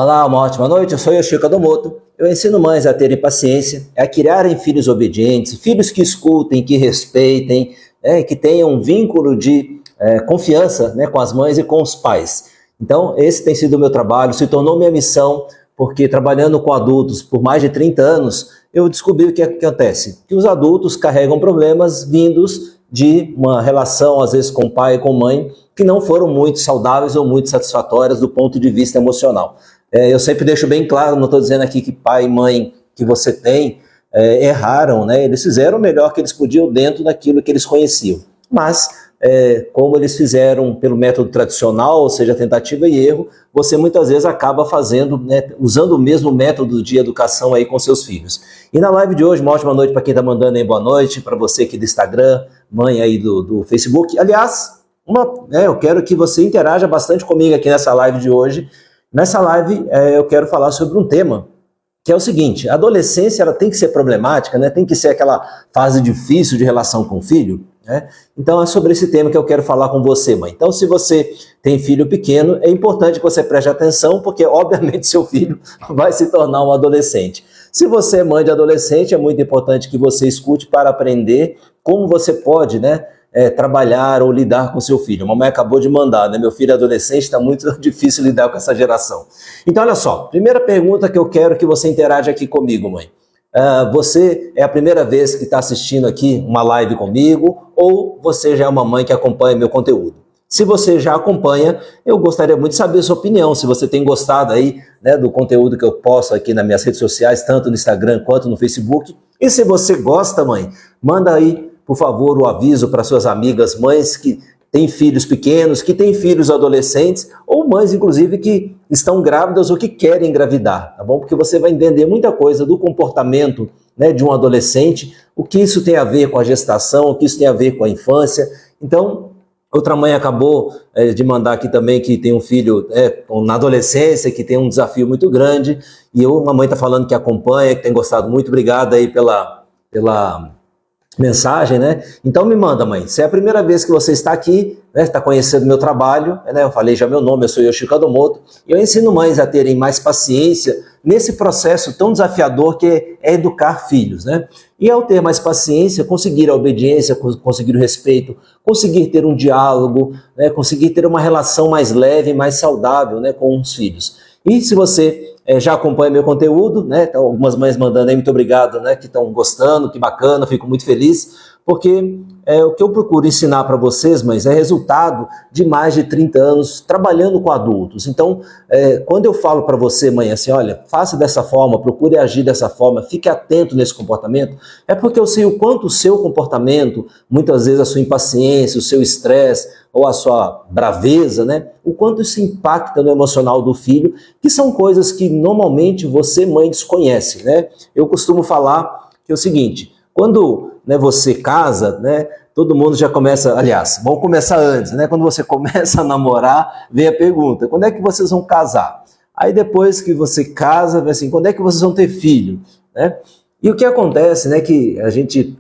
Olá, uma ótima noite, eu sou Yoshiko Kadomoto. Eu ensino mães a terem paciência, a criarem filhos obedientes, filhos que escutem, que respeitem, que tenham um vínculo de confiança, com as mães e com os pais. Então, esse tem sido o meu trabalho, se tornou minha missão, porque trabalhando com adultos por mais de 30 anos, eu descobri o que acontece, que os adultos carregam problemas vindos de uma relação, às vezes, com o pai e com a mãe, que não foram muito saudáveis ou muito satisfatórias do ponto de vista emocional. Eu sempre deixo bem claro, não estou dizendo aqui que pai e mãe que você tem erraram, eles fizeram o melhor que eles podiam dentro daquilo que eles conheciam. Mas, como eles fizeram pelo método tradicional, ou seja, tentativa e erro, você muitas vezes acaba fazendo, usando o mesmo método de educação aí com seus filhos. E na live de hoje, uma ótima noite para quem está mandando aí boa noite, para você aqui do Instagram, mãe aí do Facebook. Aliás, eu quero que você interaja bastante comigo aqui nessa live de hoje. Nessa live eu quero falar sobre um tema que é o seguinte: a adolescência ela tem que ser problemática, tem que ser aquela fase difícil de relação com o filho. Então é sobre esse tema que eu quero falar com você, mãe. Então, se você tem filho pequeno, é importante que você preste atenção, porque obviamente seu filho vai se tornar um adolescente. Se você é mãe de adolescente, é muito importante que você escute para aprender como você pode, trabalhar ou lidar com seu filho. A mamãe acabou de mandar, meu filho é adolescente, está muito difícil lidar com essa geração. Então, olha só, primeira pergunta que eu quero que você interaja aqui comigo, mãe. Você é a primeira vez que está assistindo aqui uma live comigo ou você já é uma mãe que acompanha meu conteúdo? Se você já acompanha, eu gostaria muito de saber a sua opinião, se você tem gostado aí do conteúdo que eu posto aqui nas minhas redes sociais, tanto no Instagram quanto no Facebook. E se você gosta, mãe, manda aí, por favor, o aviso para suas amigas mães que têm filhos pequenos, que têm filhos adolescentes, ou mães, inclusive, que estão grávidas ou que querem engravidar, tá bom? Porque você vai entender muita coisa do comportamento de um adolescente, o que isso tem a ver com a gestação, o que isso tem a ver com a infância. Então, outra mãe acabou de mandar aqui também que tem um filho na adolescência, que tem um desafio muito grande, e uma mãe está falando que acompanha, que tem gostado muito. Obrigado aí pela mensagem, Então me manda, mãe, se é a primeira vez que você está aqui, está conhecendo meu trabalho, eu falei já meu nome, eu sou Yoshiko Kadomoto, e eu ensino mães a terem mais paciência nesse processo tão desafiador que é educar filhos, E ao ter mais paciência, conseguir a obediência, conseguir o respeito, conseguir ter um diálogo, conseguir ter uma relação mais leve, mais saudável, com os filhos. E se você já acompanha meu conteúdo, então, algumas mães mandando aí, muito obrigado, que estão gostando, que bacana, fico muito feliz, porque o que eu procuro ensinar para vocês, mães, é resultado de mais de 30 anos trabalhando com adultos. Então, quando eu falo para você, mãe, assim, olha, faça dessa forma, procure agir dessa forma, fique atento nesse comportamento, é porque eu sei o quanto o seu comportamento, muitas vezes a sua impaciência, o seu estresse, ou a sua braveza, o quanto isso impacta no emocional do filho, que são coisas que normalmente você, mãe, desconhece, Eu costumo falar que é o seguinte: quando você casa, todo mundo já começa, aliás, vamos começar antes, Quando você começa a namorar, vem a pergunta: quando é que vocês vão casar? Aí depois que você casa, vem assim, quando é que vocês vão ter filho? E o que acontece, que a gente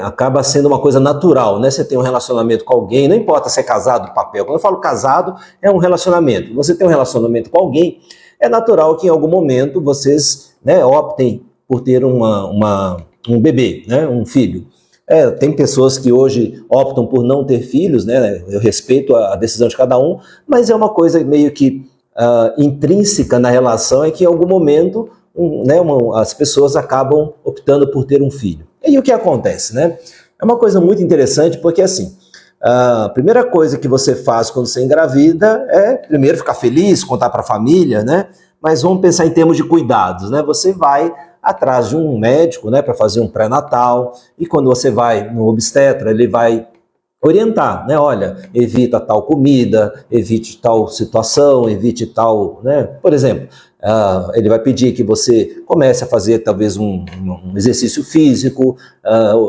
acaba sendo uma coisa natural, Você tem um relacionamento com alguém, não importa se é casado, papel. Quando eu falo casado, é um relacionamento. Você tem um relacionamento com alguém, é natural que em algum momento vocês optem por ter um bebê, um filho. Tem pessoas que hoje optam por não ter filhos, Eu respeito a decisão de cada um, mas é uma coisa meio que intrínseca na relação, é que em algum momento as pessoas acabam optando por ter um filho. E o que acontece, É uma coisa muito interessante, porque assim, a primeira coisa que você faz quando você engravida é primeiro ficar feliz, contar para a família, Mas vamos pensar em termos de cuidados, Você vai atrás de um médico, para fazer um pré-natal, e quando você vai no obstetra, ele vai orientar, olha, evita tal comida, evite tal situação, evite tal, Por exemplo, ele vai pedir que você comece a fazer talvez um exercício físico,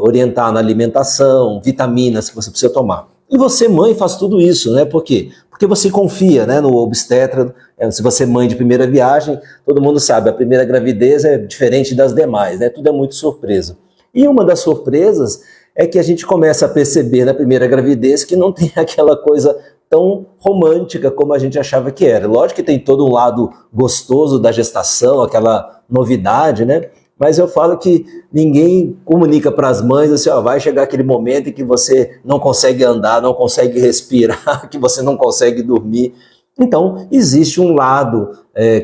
orientar na alimentação, vitaminas que você precisa tomar. E você, mãe, faz tudo isso, Por quê? Porque você confia, no obstetra. Se você é mãe de primeira viagem, todo mundo sabe, a primeira gravidez é diferente das demais, Tudo é muito surpresa. E uma das surpresas é que a gente começa a perceber na primeira gravidez que não tem aquela coisa tão romântica como a gente achava que era. Lógico que tem todo um lado gostoso da gestação, aquela novidade, né? Mas eu falo que ninguém comunica para as mães assim, ó, vai chegar aquele momento em que você não consegue andar, não consegue respirar, que você não consegue dormir. Então, existe um lado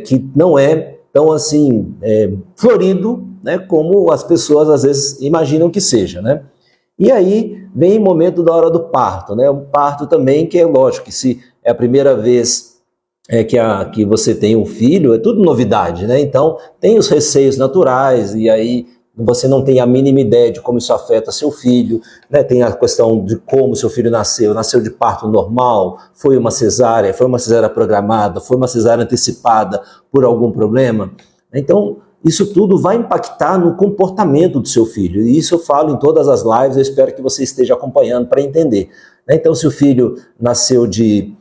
que não é tão assim florido, né, como as pessoas às vezes imaginam que seja, né? E aí vem o momento da hora do parto, né? Um parto também que é lógico que se é a primeira vez que você tem um filho, é tudo novidade, né? Então tem os receios naturais e aí você não tem a mínima ideia de como isso afeta seu filho, né? Tem a questão de como seu filho nasceu de parto normal, foi uma cesárea programada, foi uma cesárea antecipada por algum problema. Então isso tudo vai impactar no comportamento do seu filho, e isso eu falo em todas as lives, eu espero que você esteja acompanhando para entender. Então se o filho nasceu de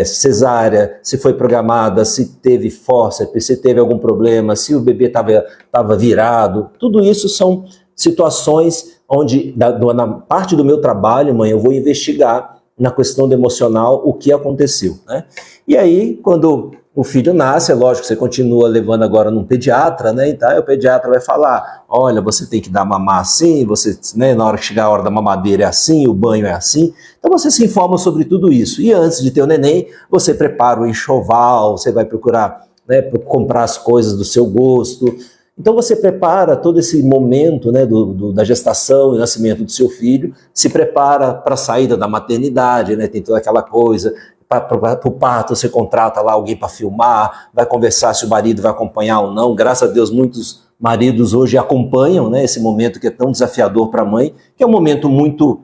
cesárea, se foi programada, se teve fórceps, se teve algum problema, se o bebê estava virado, tudo isso são situações onde, na parte do meu trabalho, mãe, eu vou investigar na questão do emocional o que aconteceu, né? E aí, quando o filho nasce, é lógico que você continua levando agora num pediatra, né? Então, o pediatra vai falar, olha, você tem que dar mamar assim, você, né, na hora que chegar a hora da mamadeira é assim, o banho é assim. Então você se informa sobre tudo isso. E antes de ter o neném, você prepara o enxoval, você vai procurar, né, comprar as coisas do seu gosto. Então você prepara todo esse momento, né, da gestação e nascimento do seu filho, se prepara para a saída da maternidade, né, tem toda aquela coisa. Para o parto, você contrata lá alguém para filmar, vai conversar se o marido vai acompanhar ou não. Graças a Deus, muitos maridos hoje acompanham, né, esse momento que é tão desafiador para a mãe, que é um momento muito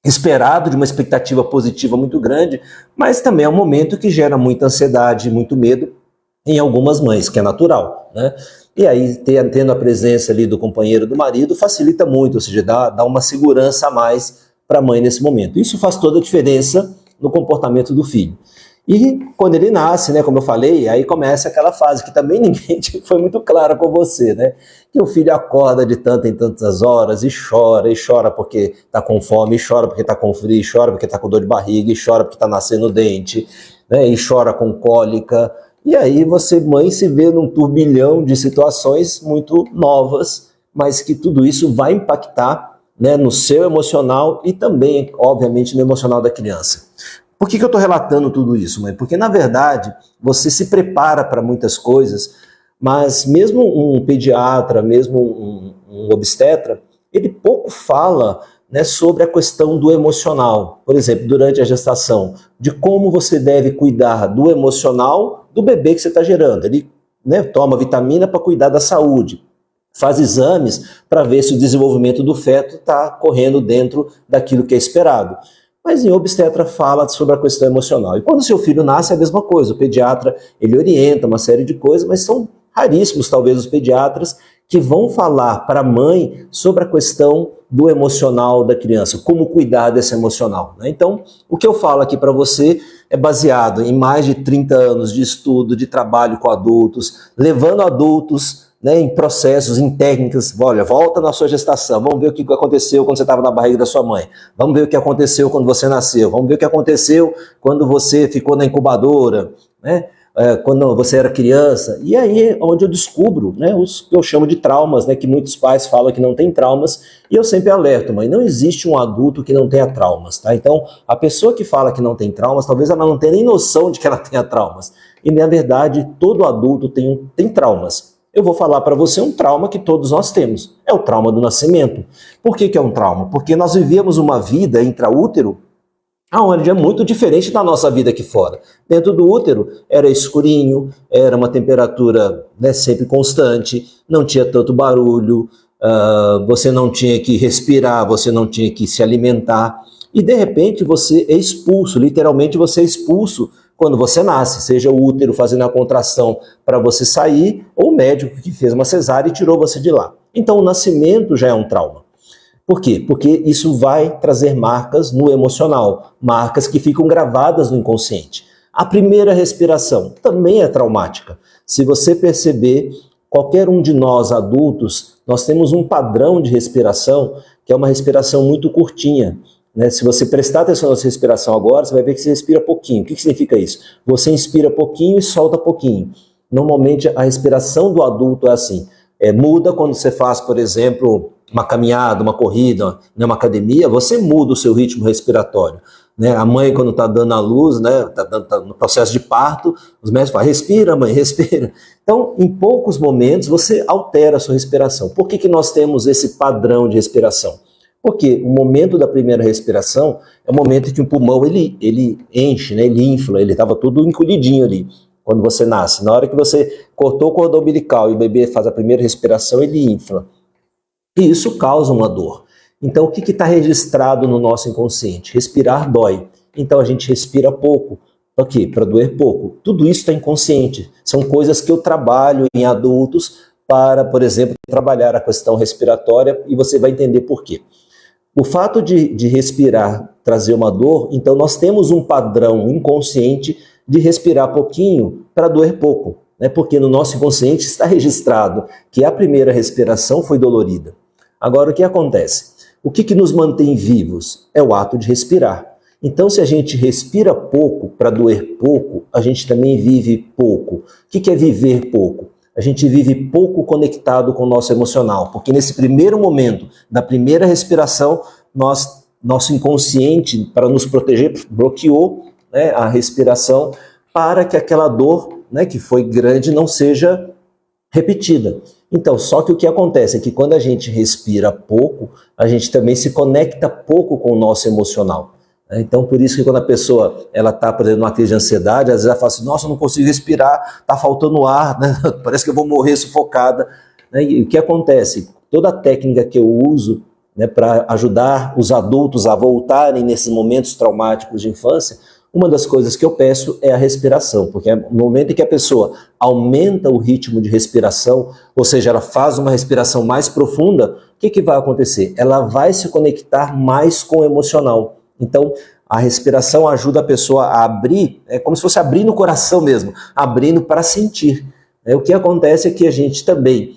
esperado, de uma expectativa positiva muito grande, mas também é um momento que gera muita ansiedade, muito medo em algumas mães, que é natural, né? E aí, tendo a presença ali do companheiro do marido, facilita muito, ou seja, dá uma segurança a mais para a mãe nesse momento. Isso faz toda a diferença no comportamento do filho. E quando ele nasce, né, como eu falei, aí começa aquela fase que também ninguém foi muito clara com você, né? Que o filho acorda de tanto em tantas horas e chora porque está com fome, e chora porque está com frio, e chora porque está com dor de barriga, e chora porque está nascendo o dente, né? E chora com cólica. E aí você, mãe, se vê num turbilhão de situações muito novas, mas que tudo isso vai impactar, né, no seu emocional e também, obviamente, no emocional da criança. Por que eu estou relatando tudo isso, mãe? Porque, na verdade, você se prepara para muitas coisas, mas mesmo um pediatra, mesmo um obstetra, ele pouco fala, né, sobre a questão do emocional. Por exemplo, durante a gestação, de como você deve cuidar do emocional do bebê que você está gerando. Ele, né, toma vitamina para cuidar da saúde, faz exames para ver se o desenvolvimento do feto está correndo dentro daquilo que é esperado. Mas em obstetra fala sobre a questão emocional. E quando seu filho nasce é a mesma coisa. O pediatra, ele orienta uma série de coisas, mas são raríssimos talvez os pediatras que vão falar para a mãe sobre a questão do emocional da criança, como cuidar desse emocional, né? Então, o que eu falo aqui para você é baseado em mais de 30 anos de estudo, de trabalho com adultos, levando adultos, né, em processos, em técnicas. Olha, volta na sua gestação, vamos ver o que aconteceu quando você estava na barriga da sua mãe, vamos ver o que aconteceu quando você nasceu, vamos ver o que aconteceu quando você ficou na incubadora, né, quando você era criança. E aí é onde eu descubro, né, os que eu chamo de traumas, né, que muitos pais falam que não tem traumas, e eu sempre alerto, mãe, não existe um adulto que não tenha traumas, tá? Então, a pessoa que fala que não tem traumas, talvez ela não tenha nem noção de que ela tenha traumas. E, na verdade, todo adulto tem traumas. Eu vou falar para você um trauma que todos nós temos. É o trauma do nascimento. Por que é um trauma? Porque nós vivíamos uma vida intraútero onde é muito diferente da nossa vida aqui fora. Dentro do útero era escurinho, era uma temperatura, né, sempre constante, não tinha tanto barulho, você não tinha que respirar, você não tinha que se alimentar. E de repente você é expulso, literalmente você é expulso quando você nasce, seja o útero fazendo a contração para você sair, ou o médico que fez uma cesárea e tirou você de lá. Então o nascimento já é um trauma. Por quê? Porque isso vai trazer marcas no emocional, marcas que ficam gravadas no inconsciente. A primeira respiração também é traumática. Se você perceber, qualquer um de nós adultos, nós temos um padrão de respiração que é uma respiração muito curtinha. né? Se você prestar atenção na sua respiração agora, você vai ver que você respira pouquinho. O que significa isso? Você inspira pouquinho e solta pouquinho. Normalmente a respiração do adulto é assim. Muda quando você faz, por exemplo, uma caminhada, uma corrida, né, uma academia, você muda o seu ritmo respiratório. Né? A mãe, quando está dando a luz, né, tá no processo de parto, os médicos falam, respira, mãe, respira. Então, em poucos momentos, você altera a sua respiração. Por que nós temos esse padrão de respiração? Porque o momento da primeira respiração é o momento em que o pulmão ele enche, né, ele infla, ele estava todo encolhidinho ali. Quando você nasce, na hora que você cortou o cordão umbilical e o bebê faz a primeira respiração, ele infla. E isso causa uma dor. Então, o que está registrado no nosso inconsciente? Respirar dói. Então, a gente respira pouco. Para quê? Para doer pouco. Tudo isso está inconsciente. São coisas que eu trabalho em adultos para, por exemplo, trabalhar a questão respiratória e você vai entender por quê. O fato de respirar trazer uma dor, então nós temos um padrão inconsciente de respirar pouquinho para doer pouco, né? Porque no nosso inconsciente está registrado que a primeira respiração foi dolorida. Agora, o que acontece? O que nos mantém vivos? É o ato de respirar. Então, se a gente respira pouco para doer pouco, a gente também vive pouco. O que é viver pouco? A gente vive pouco conectado com o nosso emocional, porque nesse primeiro momento da primeira respiração, nosso inconsciente, para nos proteger, bloqueou, né, a respiração para que aquela dor, né, que foi grande, não seja repetida. Então, só que o que acontece é que quando a gente respira pouco, a gente também se conecta pouco com o nosso emocional. Então, por isso que quando a pessoa está, por exemplo, numa crise de ansiedade, às vezes ela fala assim, nossa, eu não consigo respirar, está faltando ar, né? Parece que eu vou morrer sufocada. E o que acontece? Toda a técnica que eu uso, né, para ajudar os adultos a voltarem nesses momentos traumáticos de infância, uma das coisas que eu peço é a respiração, porque no momento em que a pessoa aumenta o ritmo de respiração, ou seja, ela faz uma respiração mais profunda, o que vai acontecer? Ela vai se conectar mais com o emocional. Então, a respiração ajuda a pessoa a abrir, é como se fosse abrir no coração mesmo, abrindo para sentir. O que acontece é que a gente também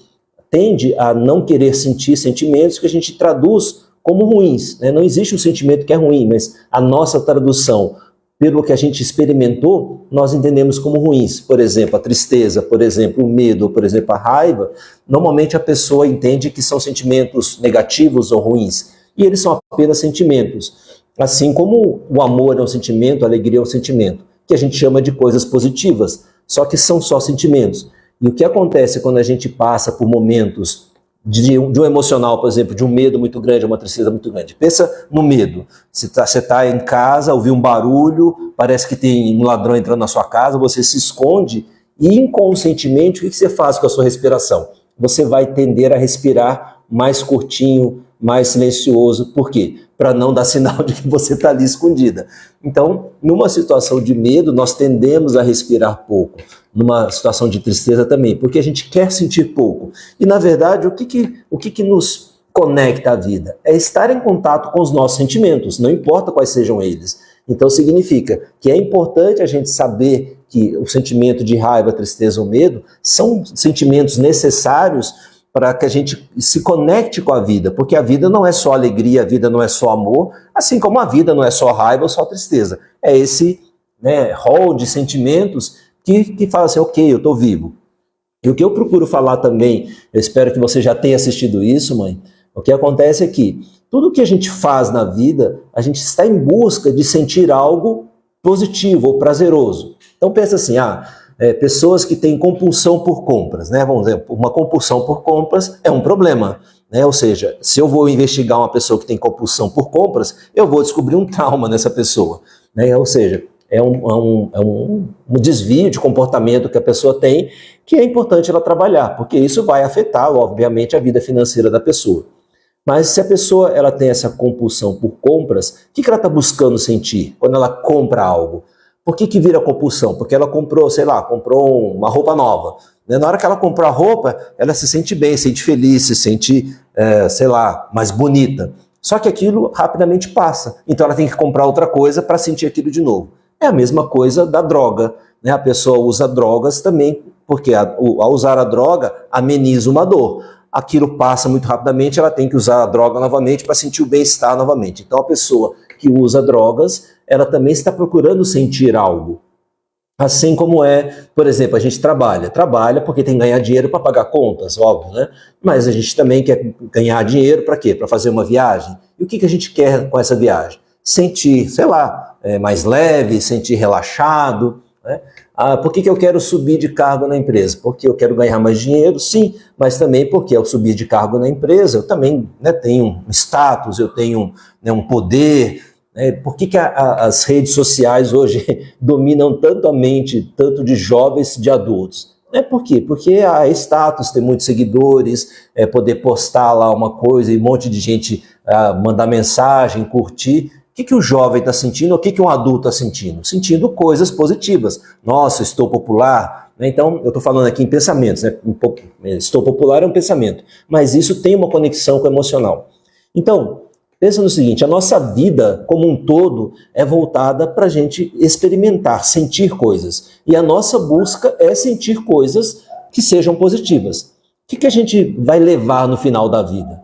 tende a não querer sentir sentimentos que a gente traduz como ruins. Não existe um sentimento que é ruim, mas a nossa tradução, pelo que a gente experimentou, nós entendemos como ruins. Por exemplo, a tristeza, por exemplo, o medo, por exemplo, a raiva, normalmente a pessoa entende que são sentimentos negativos ou ruins, e eles são apenas sentimentos. Assim como o amor é um sentimento, a alegria é um sentimento, que a gente chama de coisas positivas, só que são só sentimentos. E o que acontece quando a gente passa por momentos de um emocional, por exemplo, de um medo muito grande, uma tristeza muito grande? Pensa no medo. Você está em casa, ouviu um barulho, parece que tem um ladrão entrando na sua casa, você se esconde e inconscientemente o que você faz com a sua respiração? Você vai tender a respirar mais curtinho, mais silencioso. Por quê? Para não dar sinal de que você está ali escondida. Então, numa situação de medo, nós tendemos a respirar pouco. Numa situação de tristeza também, porque a gente quer sentir pouco. E, na verdade, o que nos conecta à vida? É estar em contato com os nossos sentimentos, não importa quais sejam eles. Então, significa que é importante a gente saber que o sentimento de raiva, tristeza ou medo são sentimentos necessários para que a gente se conecte com a vida, porque a vida não é só alegria, a vida não é só amor, assim como a vida não é só raiva ou só tristeza. É esse, né, rol de sentimentos que fala assim, ok, eu estou vivo. E o que eu procuro falar também, eu espero que você já tenha assistido isso, mãe, o que acontece é que tudo que a gente faz na vida, a gente está em busca de sentir algo positivo ou prazeroso. Então pensa assim, pessoas que têm compulsão por compras, né? Vamos dizer, uma compulsão por compras é um problema, né? Ou seja, se eu vou investigar uma pessoa que tem compulsão por compras, eu vou descobrir um trauma nessa pessoa, né? Ou seja, é um desvio de comportamento que a pessoa tem, que é importante ela trabalhar, porque isso vai afetar, obviamente, a vida financeira da pessoa. Mas se a pessoa ela tem essa compulsão por compras, o que ela está buscando sentir quando ela compra algo? Por que vira compulsão? Porque ela comprou, sei lá, comprou uma roupa nova. Na hora que ela comprou a roupa, ela se sente bem, se sente feliz, se sente, sei lá, mais bonita. Só que aquilo rapidamente passa. Então ela tem que comprar outra coisa para sentir aquilo de novo. É a mesma coisa da droga, né? A pessoa usa drogas também, porque ao usar a droga, ameniza uma dor. aquilo passa muito rapidamente, ela tem que usar a droga novamente para sentir o bem-estar novamente. Então a pessoa que usa drogas, ela também está procurando sentir algo. Assim como por exemplo, a gente trabalha porque tem que ganhar dinheiro para pagar contas, óbvio, né? Mas a gente também quer ganhar dinheiro para quê? Para fazer uma viagem. E o que a gente quer com essa viagem? Sentir, sei lá, mais leve, sentir relaxado, né? Por que eu quero subir de cargo na empresa? Porque eu quero ganhar mais dinheiro, sim, mas também porque ao subir de cargo na empresa, eu também, né, tenho um status, eu tenho, né, um poder. Por que as redes sociais hoje dominam tanto a mente, tanto de jovens, de adultos? Por quê? Porque há status, ter muitos seguidores, poder postar lá uma coisa e um monte de gente mandar mensagem, curtir. O que o jovem está sentindo? O que um adulto está sentindo? Sentindo coisas positivas. Nossa, estou popular. Então, eu estou falando aqui em pensamentos, né? Estou popular é um pensamento, mas isso tem uma conexão com o emocional. Então, pensa no seguinte, a nossa vida como um todo é voltada para a gente experimentar, sentir coisas. E a nossa busca é sentir coisas que sejam positivas. O que a gente vai levar no final da vida?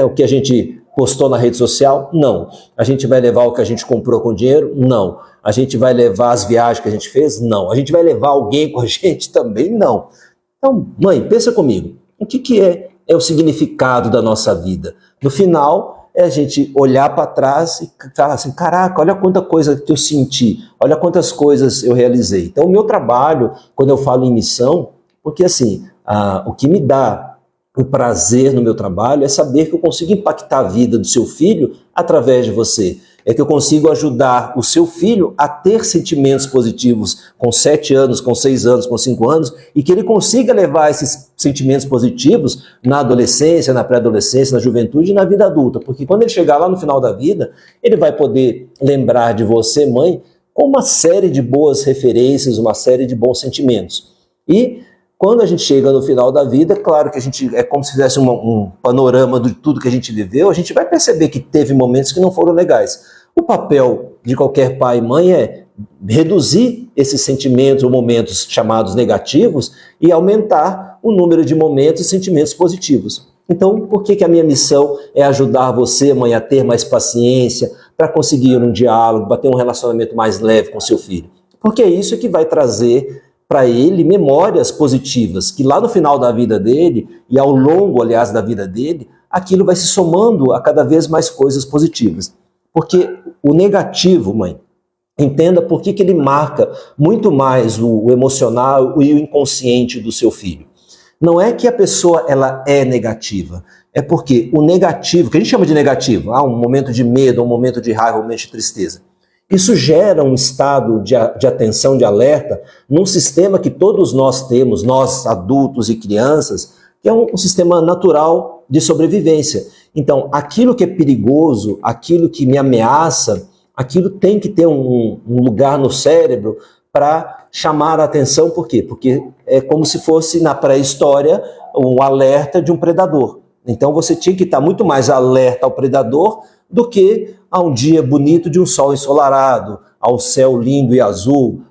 O que a gente postou na rede social? Não. A gente vai levar o que a gente comprou com dinheiro? Não. A gente vai levar as viagens que a gente fez? Não. A gente vai levar alguém com a gente? Também não. Então, mãe, pensa comigo. O que é o significado da nossa vida? No final, é a gente olhar para trás e falar assim, caraca, olha quanta coisa que eu senti, olha quantas coisas eu realizei. Então, o meu trabalho, quando eu falo em missão, porque assim, o que me dá o prazer no meu trabalho é saber que eu consigo impactar a vida do seu filho através de você. É que eu consigo ajudar o seu filho a ter sentimentos positivos com 7 anos, com 6 anos, com 5 anos, e que ele consiga levar esses sentimentos positivos na adolescência, na pré-adolescência, na juventude e na vida adulta. Porque quando ele chegar lá no final da vida, ele vai poder lembrar de você, mãe, com uma série de boas referências, uma série de bons sentimentos. E quando a gente chega no final da vida, claro que a gente é como se fizesse um panorama de tudo que a gente viveu, a gente vai perceber que teve momentos que não foram legais. O papel de qualquer pai e mãe é reduzir esses sentimentos ou momentos chamados negativos e aumentar o número de momentos e sentimentos positivos. Então, por que a minha missão é ajudar você, mãe, a ter mais paciência, para conseguir um diálogo, para ter um relacionamento mais leve com seu filho? Porque é isso que vai trazer para ele memórias positivas, que lá no final da vida dele, e ao longo, aliás, da vida dele, aquilo vai se somando a cada vez mais coisas positivas. Porque o negativo, mãe, entenda por que ele marca muito mais o emocional e o inconsciente do seu filho. Não é que a pessoa ela é negativa, é porque o negativo, que a gente chama de negativo, um momento de medo, um momento de raiva, um momento de tristeza, isso gera um estado de atenção, de alerta, num sistema que todos nós temos, nós adultos e crianças, que é um sistema natural de sobrevivência. Então, aquilo que é perigoso, aquilo que me ameaça, aquilo tem que ter um lugar no cérebro para chamar a atenção. Por quê? Porque é como se fosse, na pré-história, um alerta de um predador. Então, você tinha que estar muito mais alerta ao predador do que a um dia bonito de um sol ensolarado, ao céu lindo e azul,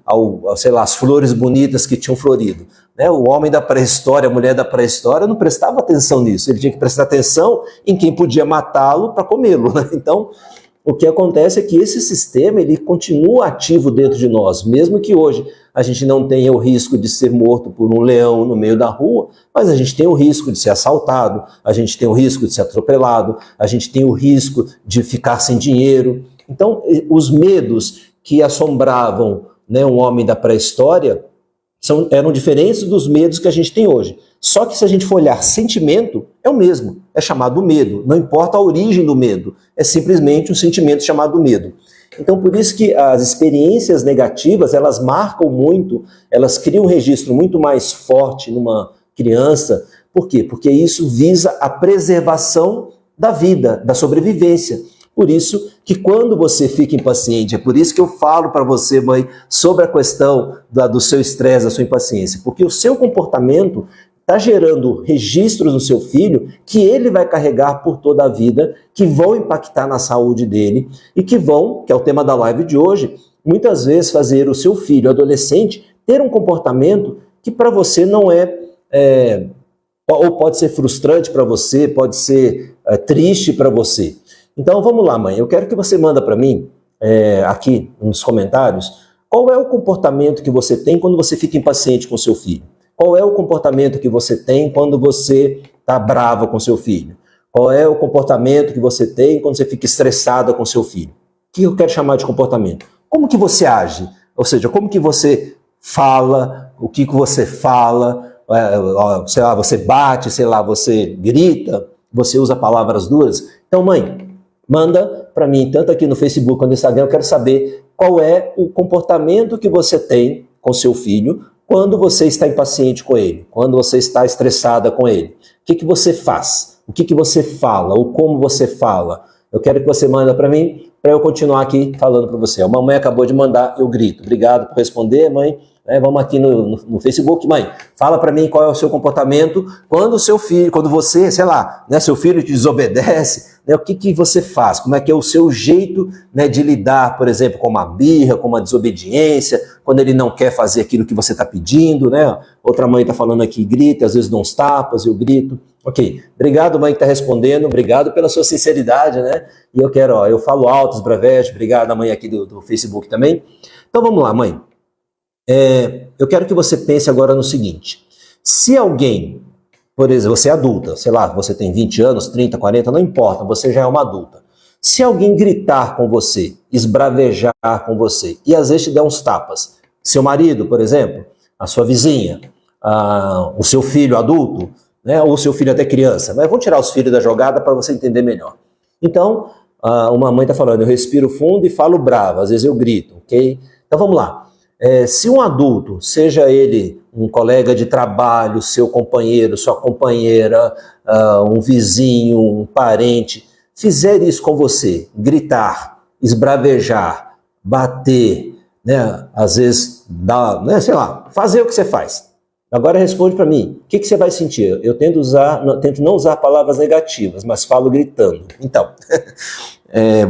sei lá, as flores bonitas que tinham florido. O homem da pré-história, a mulher da pré-história não prestava atenção nisso, ele tinha que prestar atenção em quem podia matá-lo para comê-lo. Então, o que acontece é que esse sistema ele continua ativo dentro de nós, mesmo que hoje a gente não tenha o risco de ser morto por um leão no meio da rua, mas a gente tem o risco de ser assaltado, a gente tem o risco de ser atropelado, a gente tem o risco de ficar sem dinheiro. Então, os medos que assombravam, um homem da pré-história eram diferentes dos medos que a gente tem hoje. Só que se a gente for olhar sentimento, é o mesmo, é chamado medo. Não importa a origem do medo, é simplesmente um sentimento chamado medo. Então, por isso que as experiências negativas, elas marcam muito, elas criam um registro muito mais forte numa criança. Por quê? Porque isso visa a preservação da vida, da sobrevivência. Por isso que quando você fica impaciente, é por isso que eu falo para você, mãe, sobre a questão do seu estresse, da sua impaciência, porque o seu comportamento está gerando registros no seu filho que ele vai carregar por toda a vida, que vão impactar na saúde dele e que vão, que é o tema da live de hoje, muitas vezes fazer o seu filho adolescente ter um comportamento que para você não é Ou pode ser frustrante para você, pode ser triste para você. Então vamos lá, mãe, eu quero que você manda para mim, aqui nos comentários, qual é o comportamento que você tem quando você fica impaciente com seu filho? Qual é o comportamento que você tem quando você está bravo com seu filho? Qual é o comportamento que você tem quando você fica estressada com seu filho? O que eu quero chamar de comportamento? Como que você age? Ou seja, como que você fala, o que você fala, sei lá, você bate, sei lá, você grita, você usa palavras duras. Então, mãe, manda para mim, tanto aqui no Facebook quanto no Instagram, eu quero saber qual é o comportamento que você tem com seu filho quando você está impaciente com ele, quando você está estressada com ele. O que você faz? O que você fala? Ou como você fala? Eu quero que você manda para mim, para eu continuar aqui falando para você. A mamãe acabou de mandar, eu grito. Obrigado por responder, mãe. Vamos aqui no Facebook, mãe, fala para mim qual é o seu comportamento quando o seu filho, quando você, sei lá, né, seu filho te desobedece, né, o que você faz? Como é que é o seu jeito, né, de lidar, por exemplo, com uma birra, com uma desobediência, quando ele não quer fazer aquilo que você está pedindo, né? Outra mãe está falando aqui, grita, às vezes dá uns tapas, eu grito. Ok, obrigado, mãe, que está respondendo, obrigado pela sua sinceridade, né? E eu quero, eu falo alto, esbravejo, obrigado a mãe aqui do Facebook também. Então vamos lá, mãe. Eu quero que você pense agora no seguinte: se alguém, por exemplo, você é adulta, sei lá, você tem 20 anos, 30, 40, não importa, você já é uma adulta. Se alguém gritar com você, esbravejar com você, e às vezes te der uns tapas, seu marido, por exemplo, a sua vizinha, o seu filho adulto, né, ou o seu filho até criança, mas vamos tirar os filhos da jogada para você entender melhor. Então, uma mãe está falando, eu respiro fundo e falo bravo, às vezes eu grito, ok? Então vamos lá. Se um adulto, seja ele um colega de trabalho, seu companheiro, sua companheira, um vizinho, um parente, fizer isso com você, gritar, esbravejar, bater, né, às vezes, né, sei lá, fazer o que você faz. Agora responde para mim, o que você vai sentir? Eu tento não usar palavras negativas, mas falo gritando. Então,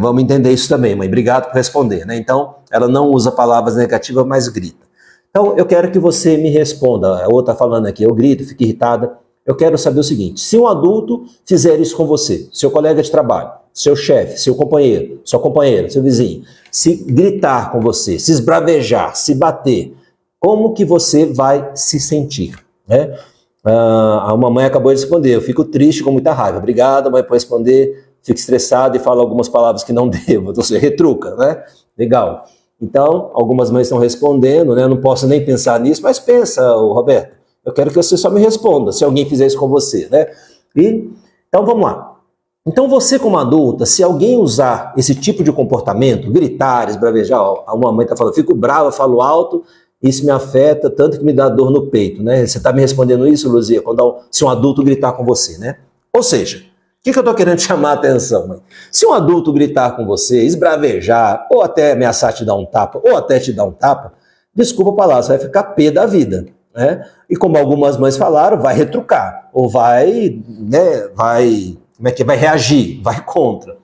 vamos entender isso também, mãe. Obrigado por responder, né? Então, ela não usa palavras negativas, mas grita. Então, eu quero que você me responda. A outra falando aqui, eu grito, fico irritada. Eu quero saber o seguinte: se um adulto fizer isso com você, seu colega de trabalho, seu chefe, seu companheiro, sua companheira, seu vizinho, se gritar com você, se esbravejar, se bater, como que você vai se sentir, né? A mamãe acabou de responder, eu fico triste com muita raiva. Obrigado, mãe, por responder. Fico estressado e falo algumas palavras que não devo. Então você retruca, né? Legal. Então, algumas mães estão respondendo, né? Eu não posso nem pensar nisso, mas pensa, Roberto. Eu quero que você só me responda, se alguém fizer isso com você, né? Então, vamos lá. Então, você como adulta, se alguém usar esse tipo de comportamento, gritar, esbravejar, uma mãe está falando, fico brava, falo alto, isso me afeta, tanto que me dá dor no peito, né? Você está me respondendo isso, Luzia, se um adulto gritar com você, né? Ou seja, o que eu estou querendo chamar a atenção, mãe? Se um adulto gritar com você, esbravejar, ou até ameaçar te dar um tapa, ou até te dar um tapa, desculpa a palavra, você vai ficar pé da vida, né? E como algumas mães falaram, vai retrucar, ou vai, né, vai reagir, vai contra.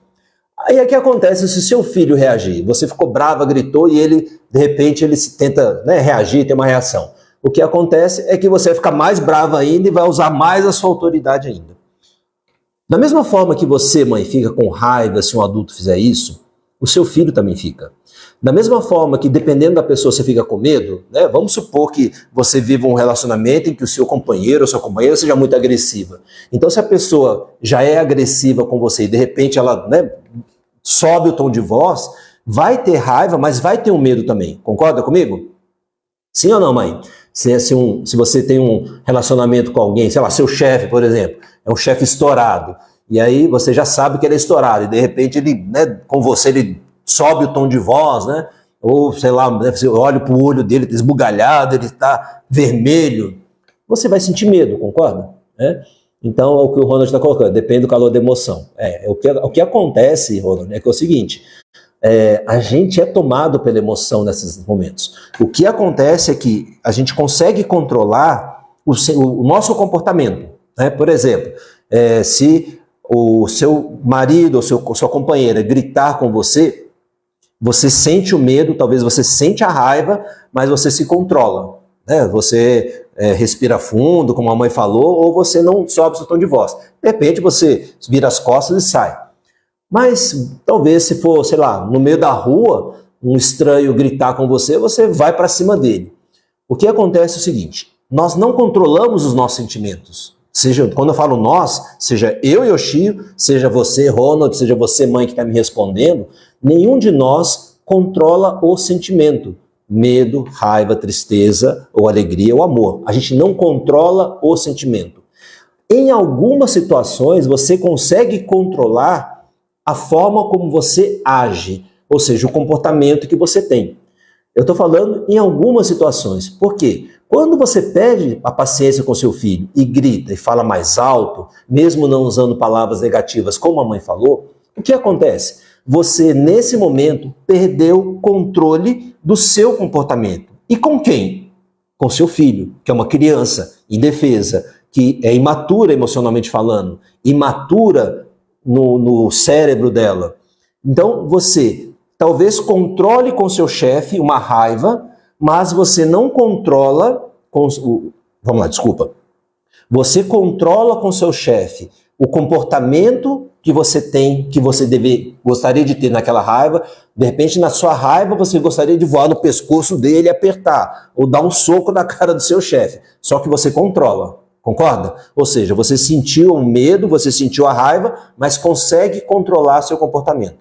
Aí o que acontece se seu filho reagir? Você ficou brava, gritou, e ele, de repente, ele tenta, né, reagir, tem uma reação. O que acontece é que você vai ficar mais brava ainda e vai usar mais a sua autoridade ainda. Da mesma forma que você, mãe, fica com raiva se um adulto fizer isso, o seu filho também fica. Da mesma forma que, dependendo da pessoa, você fica com medo, né? Vamos supor que você viva um relacionamento em que o seu companheiro ou sua companheira seja muito agressiva. Então, se a pessoa já é agressiva com você e, de repente, ela, né, sobe o tom de voz, vai ter raiva, mas vai ter um medo também. Concorda comigo? Sim ou não, mãe? Se você tem um relacionamento com alguém, sei lá, seu chefe, por exemplo, é um chefe estourado, e aí você já sabe que ele é estourado, e de repente ele, né, com você, ele sobe o tom de voz, né? Ou, sei lá, né, você olha para o olho dele, tá esbugalhado, ele está vermelho, você vai sentir medo, concorda? Então, é o que o Ronald está colocando, depende do calor da emoção. O que acontece, Ronald, é que é o seguinte, a gente é tomado pela emoção nesses momentos. O que acontece é que a gente consegue controlar o nosso comportamento, né? Por exemplo, se o seu marido ou sua companheira gritar com você, você sente o medo, talvez você sente a raiva, mas você se controla, né? Você respira fundo, como a mãe falou, ou você não sobe o seu tom de voz. De repente você vira as costas e sai. Mas talvez se for, sei lá, no meio da rua, um estranho gritar com você, você vai para cima dele. O que acontece é o seguinte, nós não controlamos os nossos sentimentos. Seja, quando eu falo nós, seja eu, Yoshio, seja você, Ronald, seja você, mãe, que está me respondendo, nenhum de nós controla o sentimento. Medo, raiva, tristeza, ou alegria, ou amor. A gente não controla o sentimento. Em algumas situações, você consegue controlar a forma como você age, ou seja, o comportamento que você tem. Eu estou falando em algumas situações. Por quê? Quando você perde a paciência com seu filho e grita e fala mais alto, mesmo não usando palavras negativas como a mãe falou, o que acontece? Você, nesse momento, perdeu o controle do seu comportamento. E com quem? Com seu filho, que é uma criança indefesa, que é imatura emocionalmente falando, imatura no cérebro dela. Então, você talvez controle com seu chefe uma raiva, mas você não controla vamos lá, desculpa. Você controla com seu chefe o comportamento que você tem, que você gostaria de ter naquela raiva. De repente, na sua raiva, você gostaria de voar no pescoço dele e apertar, ou dar um soco na cara do seu chefe. Só que você controla, concorda? Ou seja, você sentiu o medo, você sentiu a raiva, mas consegue controlar seu comportamento.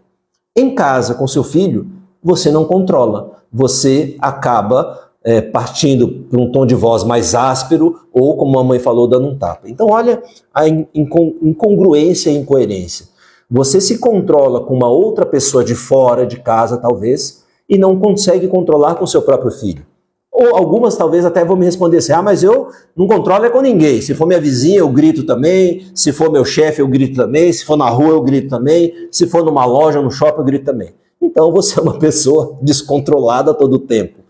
Em casa, com seu filho, você não controla. Você acaba partindo para um tom de voz mais áspero ou, como a mãe falou, dando um tapa. Então, olha a incongruência e incoerência. Você se controla com uma outra pessoa de fora de casa, talvez, e não consegue controlar com seu próprio filho. Ou algumas talvez até vão me responder assim, mas eu não controlo com ninguém. Se for minha vizinha, eu grito também. Se for meu chefe, eu grito também. Se for na rua, eu grito também. Se for numa loja, no shopping, eu grito também. Então, você é uma pessoa descontrolada todo o tempo.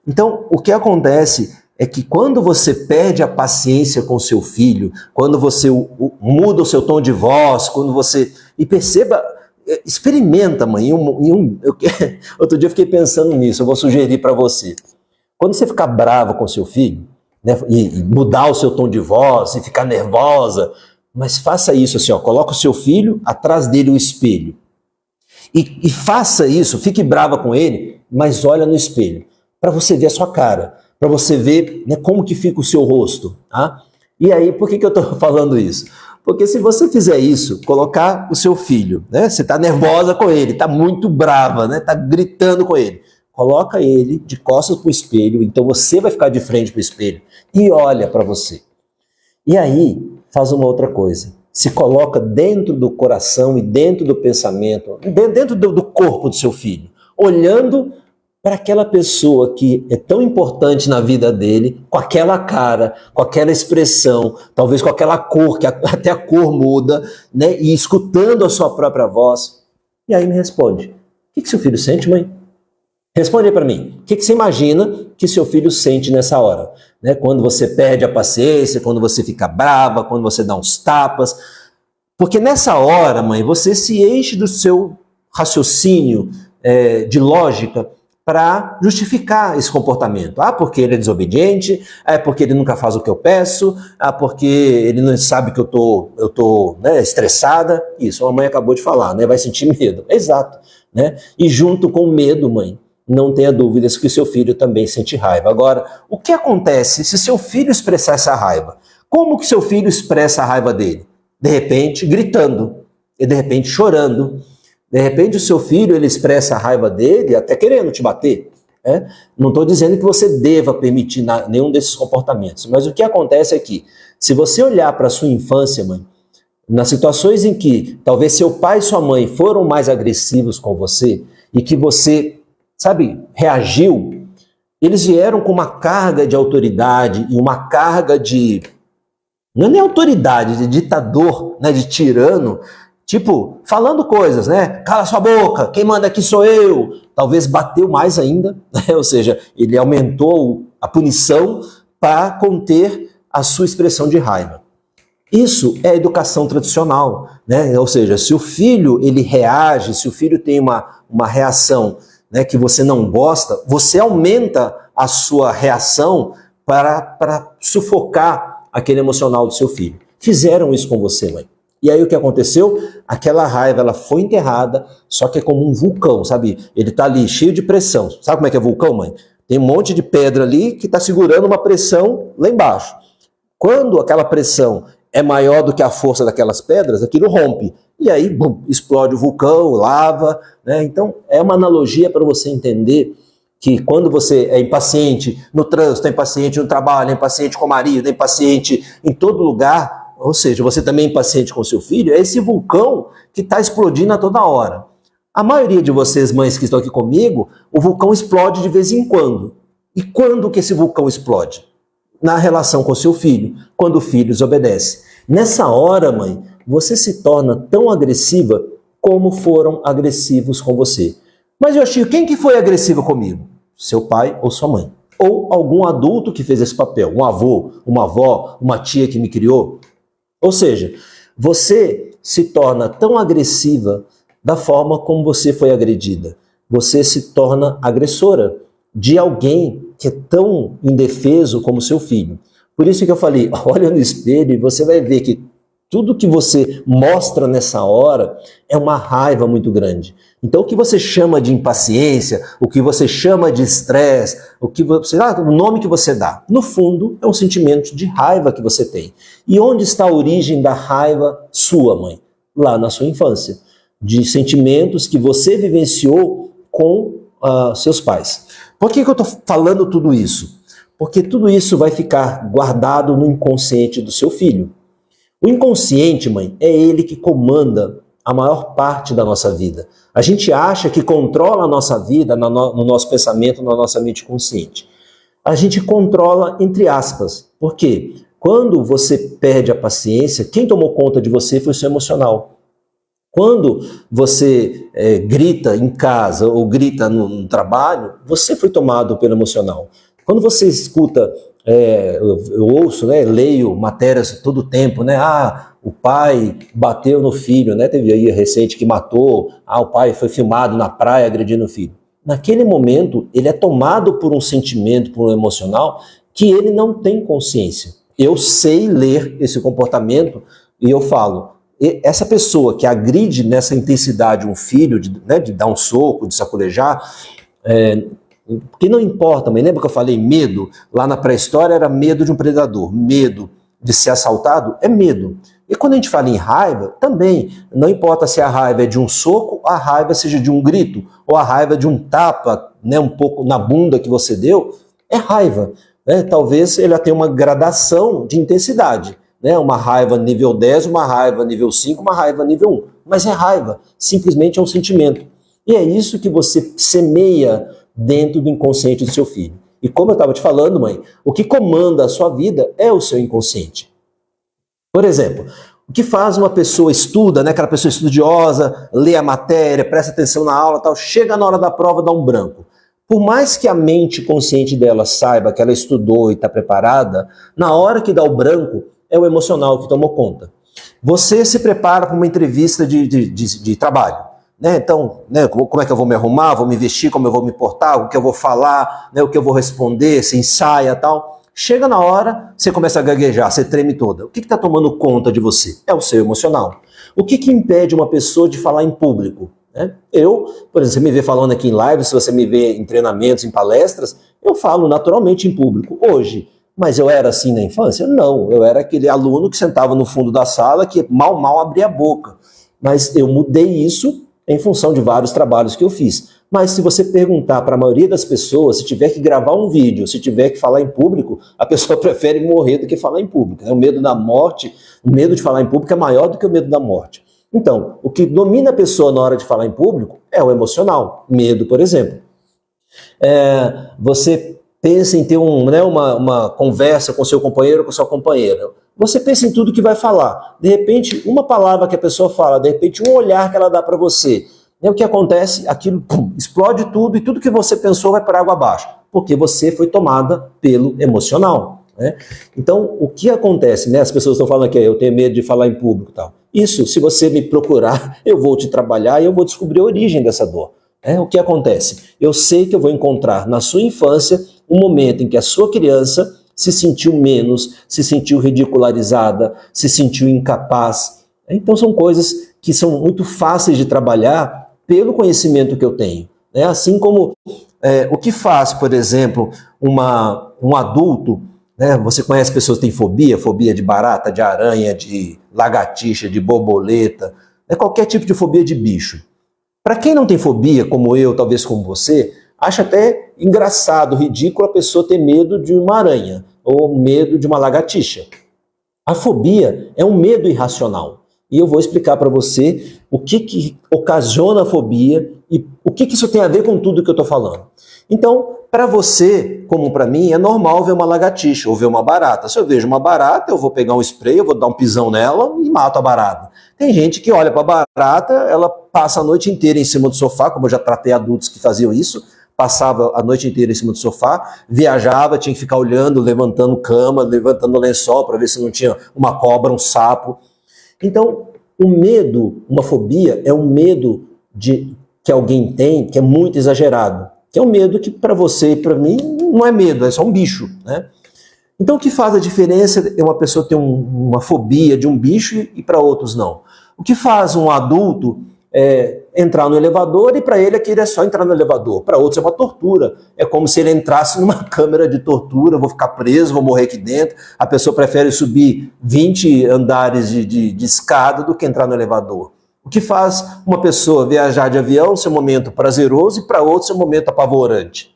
Então, o que acontece é que quando você perde a paciência com seu filho, quando você muda o seu tom de voz, quando você... E perceba, experimenta, mãe. Outro dia eu fiquei pensando nisso, eu vou sugerir para você. Quando você ficar bravo com seu filho, né, e mudar o seu tom de voz, e ficar nervosa, mas faça isso assim, ó, coloca o seu filho, atrás dele o espelho. E faça isso, fique brava com ele, mas olha no espelho, para você ver a sua cara, para você ver, né, como que fica o seu rosto. Tá? E aí, por que eu estou falando isso? Porque se você fizer isso, colocar o seu filho, né, você está nervosa com ele, está muito brava, né, está gritando com ele, coloca ele de costas para o espelho, então você vai ficar de frente para o espelho e olha para você. E aí, faz uma outra coisa. Se coloca dentro do coração e dentro do pensamento, dentro do corpo do seu filho, olhando para aquela pessoa que é tão importante na vida dele, com aquela cara, com aquela expressão, talvez com aquela cor, que até a cor muda, né? E escutando a sua própria voz. E aí me responde, o que seu filho sente, mãe? Responde aí para mim, o que você imagina que seu filho sente nessa hora? Né? Quando você perde a paciência, quando você fica brava, quando você dá uns tapas. Porque nessa hora, mãe, você se enche do seu raciocínio de lógica para justificar esse comportamento. Ah, porque ele é desobediente, porque ele nunca faz o que eu peço, porque ele não sabe que eu tô né, estressada. Isso, a mãe acabou de falar, né? Vai sentir medo. Exato. Né? E junto com o medo, mãe, não tenha dúvidas que o seu filho também sente raiva. Agora, o que acontece se seu filho expressar essa raiva? Como que seu filho expressa a raiva dele? De repente, gritando, e de repente chorando. De repente o seu filho ele expressa a raiva dele até querendo te bater. Né? Não estou dizendo que você deva permitir nenhum desses comportamentos, mas o que acontece é que, se você olhar para a sua infância, mãe, nas situações em que talvez seu pai e sua mãe foram mais agressivos com você e que você, sabe, reagiu, eles vieram com uma carga de autoridade e uma carga de... Não é nem autoridade, de ditador, né, de tirano, tipo, falando coisas, né? Cala sua boca, quem manda aqui sou eu. Talvez bateu mais ainda, né? Ou seja, ele aumentou a punição para conter a sua expressão de raiva. Isso é educação tradicional, né? Ou seja, se o filho ele reage, se o filho tem uma reação, né, que você não gosta, você aumenta a sua reação para sufocar aquele emocional do seu filho. Fizeram isso com você, mãe. E aí o que aconteceu? Aquela raiva, ela foi enterrada, só que é como um vulcão, sabe? Ele tá ali cheio de pressão. Sabe como é que é vulcão, mãe? Tem um monte de pedra ali que está segurando uma pressão lá embaixo. Quando aquela pressão é maior do que a força daquelas pedras, aquilo rompe. E aí, bum, explode o vulcão, lava, né? Então, é uma analogia para você entender que quando você é impaciente no trânsito, é impaciente no trabalho, é impaciente com o marido, é impaciente em todo lugar, ou seja, você também é impaciente com o seu filho, é esse vulcão que está explodindo a toda hora. A maioria de vocês, mães que estão aqui comigo, o vulcão explode de vez em quando. E quando que esse vulcão explode? Na relação com o seu filho, quando o filho desobedece. Nessa hora, mãe, você se torna tão agressiva como foram agressivos com você. Mas, Yoshio, quem que foi agressivo comigo? Seu pai ou sua mãe? Ou algum adulto que fez esse papel? Um avô, uma avó, uma tia que me criou? Ou seja, você se torna tão agressiva da forma como você foi agredida. Você se torna agressora de alguém que é tão indefeso como seu filho. Por isso que eu falei, olha no espelho e você vai ver que tudo que você mostra nessa hora é uma raiva muito grande. Então o que você chama de impaciência, o que você chama de estresse, o nome que você dá, no fundo é um sentimento de raiva que você tem. E onde está a origem da raiva sua, mãe? Lá na sua infância. De sentimentos que você vivenciou com seus pais. Por que eu estou falando tudo isso? Porque tudo isso vai ficar guardado no inconsciente do seu filho. O inconsciente, mãe, é ele que comanda a maior parte da nossa vida. A gente acha que controla a nossa vida no nosso pensamento, na nossa mente consciente. A gente controla entre aspas. Por quê? Quando você perde a paciência, quem tomou conta de você foi o seu emocional. Quando você grita em casa ou grita no trabalho, você foi tomado pelo emocional. Quando você escuta, eu ouço, né, leio matérias todo o tempo, né? O pai bateu no filho, né? Teve aí recente que matou, o pai foi filmado na praia agredindo o filho. Naquele momento, ele é tomado por um sentimento, por um emocional, que ele não tem consciência. Eu sei ler esse comportamento e eu falo, essa pessoa que agride nessa intensidade um filho, de dar um soco, de sacolejar, que não importa, mas lembra que eu falei medo? Lá na pré-história era medo de um predador, medo de ser assaltado é medo. E quando a gente fala em raiva, também, não importa se a raiva é de um soco, a raiva seja de um grito, ou a raiva de um tapa, né, um pouco na bunda que você deu, é raiva. Né? Talvez ela tenha uma gradação de intensidade. Né? Uma raiva nível 10, uma raiva nível 5, uma raiva nível 1. Mas é raiva, simplesmente é um sentimento. E é isso que você semeia dentro do inconsciente do seu filho. E como eu estava te falando, mãe, o que comanda a sua vida é o seu inconsciente. Por exemplo, o que faz uma pessoa estuda, né, aquela pessoa estudiosa, lê a matéria, presta atenção na aula, tal, chega na hora da prova, dá um branco. Por mais que a mente consciente dela saiba que ela estudou e está preparada, na hora que dá o branco, é o emocional que tomou conta. Você se prepara para uma entrevista de trabalho. Né? Então, né, como é que eu vou me arrumar, vou me vestir, como eu vou me portar, o que eu vou falar, né, o que eu vou responder, se ensaia e tal. Chega na hora, você começa a gaguejar, você treme toda. O que está tomando conta de você? É o seu emocional. O que impede uma pessoa de falar em público? Né? Eu, por exemplo, você me vê falando aqui em live, se você me vê em treinamentos, em palestras, eu falo naturalmente em público hoje. Mas eu era assim na infância? Não, eu era aquele aluno que sentava no fundo da sala que mal abria a boca. Mas eu mudei isso em função de vários trabalhos que eu fiz. Mas se você perguntar para a maioria das pessoas, se tiver que gravar um vídeo, se tiver que falar em público, a pessoa prefere morrer do que falar em público. O medo da morte, o medo de falar em público é maior do que o medo da morte. Então, o que domina a pessoa na hora de falar em público é o emocional. Medo, por exemplo. Você pensa em ter uma conversa com seu companheiro ou com sua companheira. Você pensa em tudo que vai falar. De repente, uma palavra que a pessoa fala, de repente, um olhar que ela dá para você. E o que acontece? Aquilo explode tudo e tudo que você pensou vai para água abaixo. Porque você foi tomada pelo emocional. Né? Então, o que acontece? Né? As pessoas estão falando aqui, eu tenho medo de falar em público e tal. Isso, se você me procurar, eu vou te trabalhar e eu vou descobrir a origem dessa dor. O que acontece? Eu sei que eu vou encontrar na sua infância um momento em que a sua criança se sentiu menos, se sentiu ridicularizada, se sentiu incapaz. Então são coisas que são muito fáceis de trabalhar pelo conhecimento que eu tenho. Né? Assim como o que faz, por exemplo, um adulto, né? Você conhece pessoas que têm fobia, fobia de barata, de aranha, de lagartixa, de borboleta, né? Qualquer tipo de fobia de bicho. Para quem não tem fobia, como eu, talvez como você, acha até engraçado, ridículo a pessoa ter medo de uma aranha ou medo de uma lagartixa. A fobia é um medo irracional. E eu vou explicar para você o que ocasiona a fobia e o que isso tem a ver com tudo que eu estou falando. Então, para você, como para mim, é normal ver uma lagartixa ou ver uma barata. Se eu vejo uma barata, eu vou pegar um spray, eu vou dar um pisão nela e mato a barata. Tem gente que olha para a barata, ela passa a noite inteira em cima do sofá, como eu já tratei adultos que faziam isso, passava a noite inteira em cima do sofá, viajava, tinha que ficar olhando, levantando cama, levantando lençol para ver se não tinha uma cobra, um sapo. Então, o medo, uma fobia, é um medo que alguém tem que é muito exagerado. Que é um medo que para você e para mim não é medo, é só um bicho, né? Então o que faz a diferença é uma pessoa ter uma fobia de um bicho e para outros não. O que faz um adulto entrar no elevador e para ele aquilo é só entrar no elevador. Para outros é uma tortura. É como se ele entrasse numa câmara de tortura, vou ficar preso, vou morrer aqui dentro. A pessoa prefere subir 20 andares de escada do que entrar no elevador. O que faz uma pessoa viajar de avião ser um momento prazeroso e para outro ser um momento apavorante?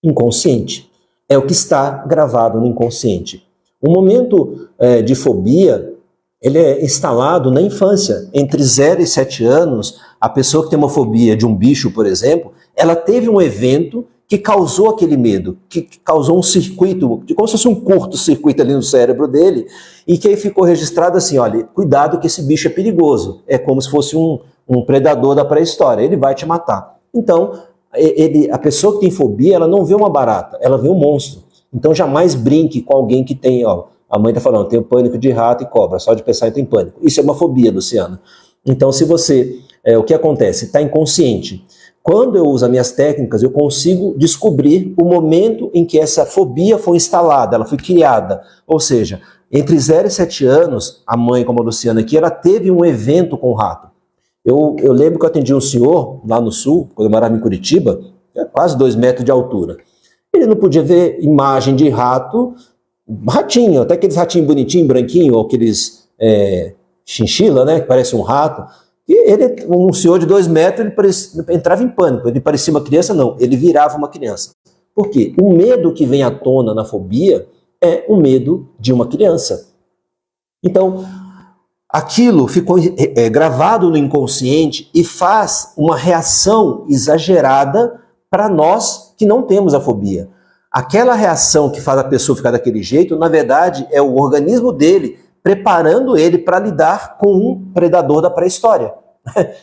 Inconsciente. É o que está gravado no inconsciente. O momento de fobia, ele é instalado na infância. Entre 0 e 7 anos, a pessoa que tem uma fobia de um bicho, por exemplo, ela teve um evento que causou aquele medo, que causou um circuito, como se fosse um curto-circuito ali no cérebro dele, e que aí ficou registrado assim, olha, cuidado que esse bicho é perigoso. É como se fosse um predador da pré-história, ele vai te matar. Então, a pessoa que tem fobia, ela não vê uma barata, ela vê um monstro. Então jamais brinque com alguém que tem, a mãe está falando, tenho pânico de rato e cobra, só de pensar em tem pânico. Isso é uma fobia, Luciana. Então se você, o que acontece? Está inconsciente. Quando eu uso as minhas técnicas, eu consigo descobrir o momento em que essa fobia foi instalada, ela foi criada. Ou seja, entre 0 e 7 anos, a mãe, como a Luciana aqui, ela teve um evento com o rato. Eu lembro que eu atendi um senhor lá no sul, quando eu morava em Curitiba, quase 2 metros de altura. Ele não podia ver imagem de rato, ratinho, até aqueles ratinhos bonitinhos, branquinhos, ou aqueles chinchila, né, que parece um rato. E ele, um senhor de 2 metros, ele entrava em pânico. Ele parecia uma criança? Não, ele virava uma criança. Por quê? O medo que vem à tona na fobia é o medo de uma criança. Então, aquilo ficou gravado no inconsciente e faz uma reação exagerada para nós que não temos a fobia. Aquela reação que faz a pessoa ficar daquele jeito, na verdade, é o organismo dele preparando ele para lidar com um predador da pré-história.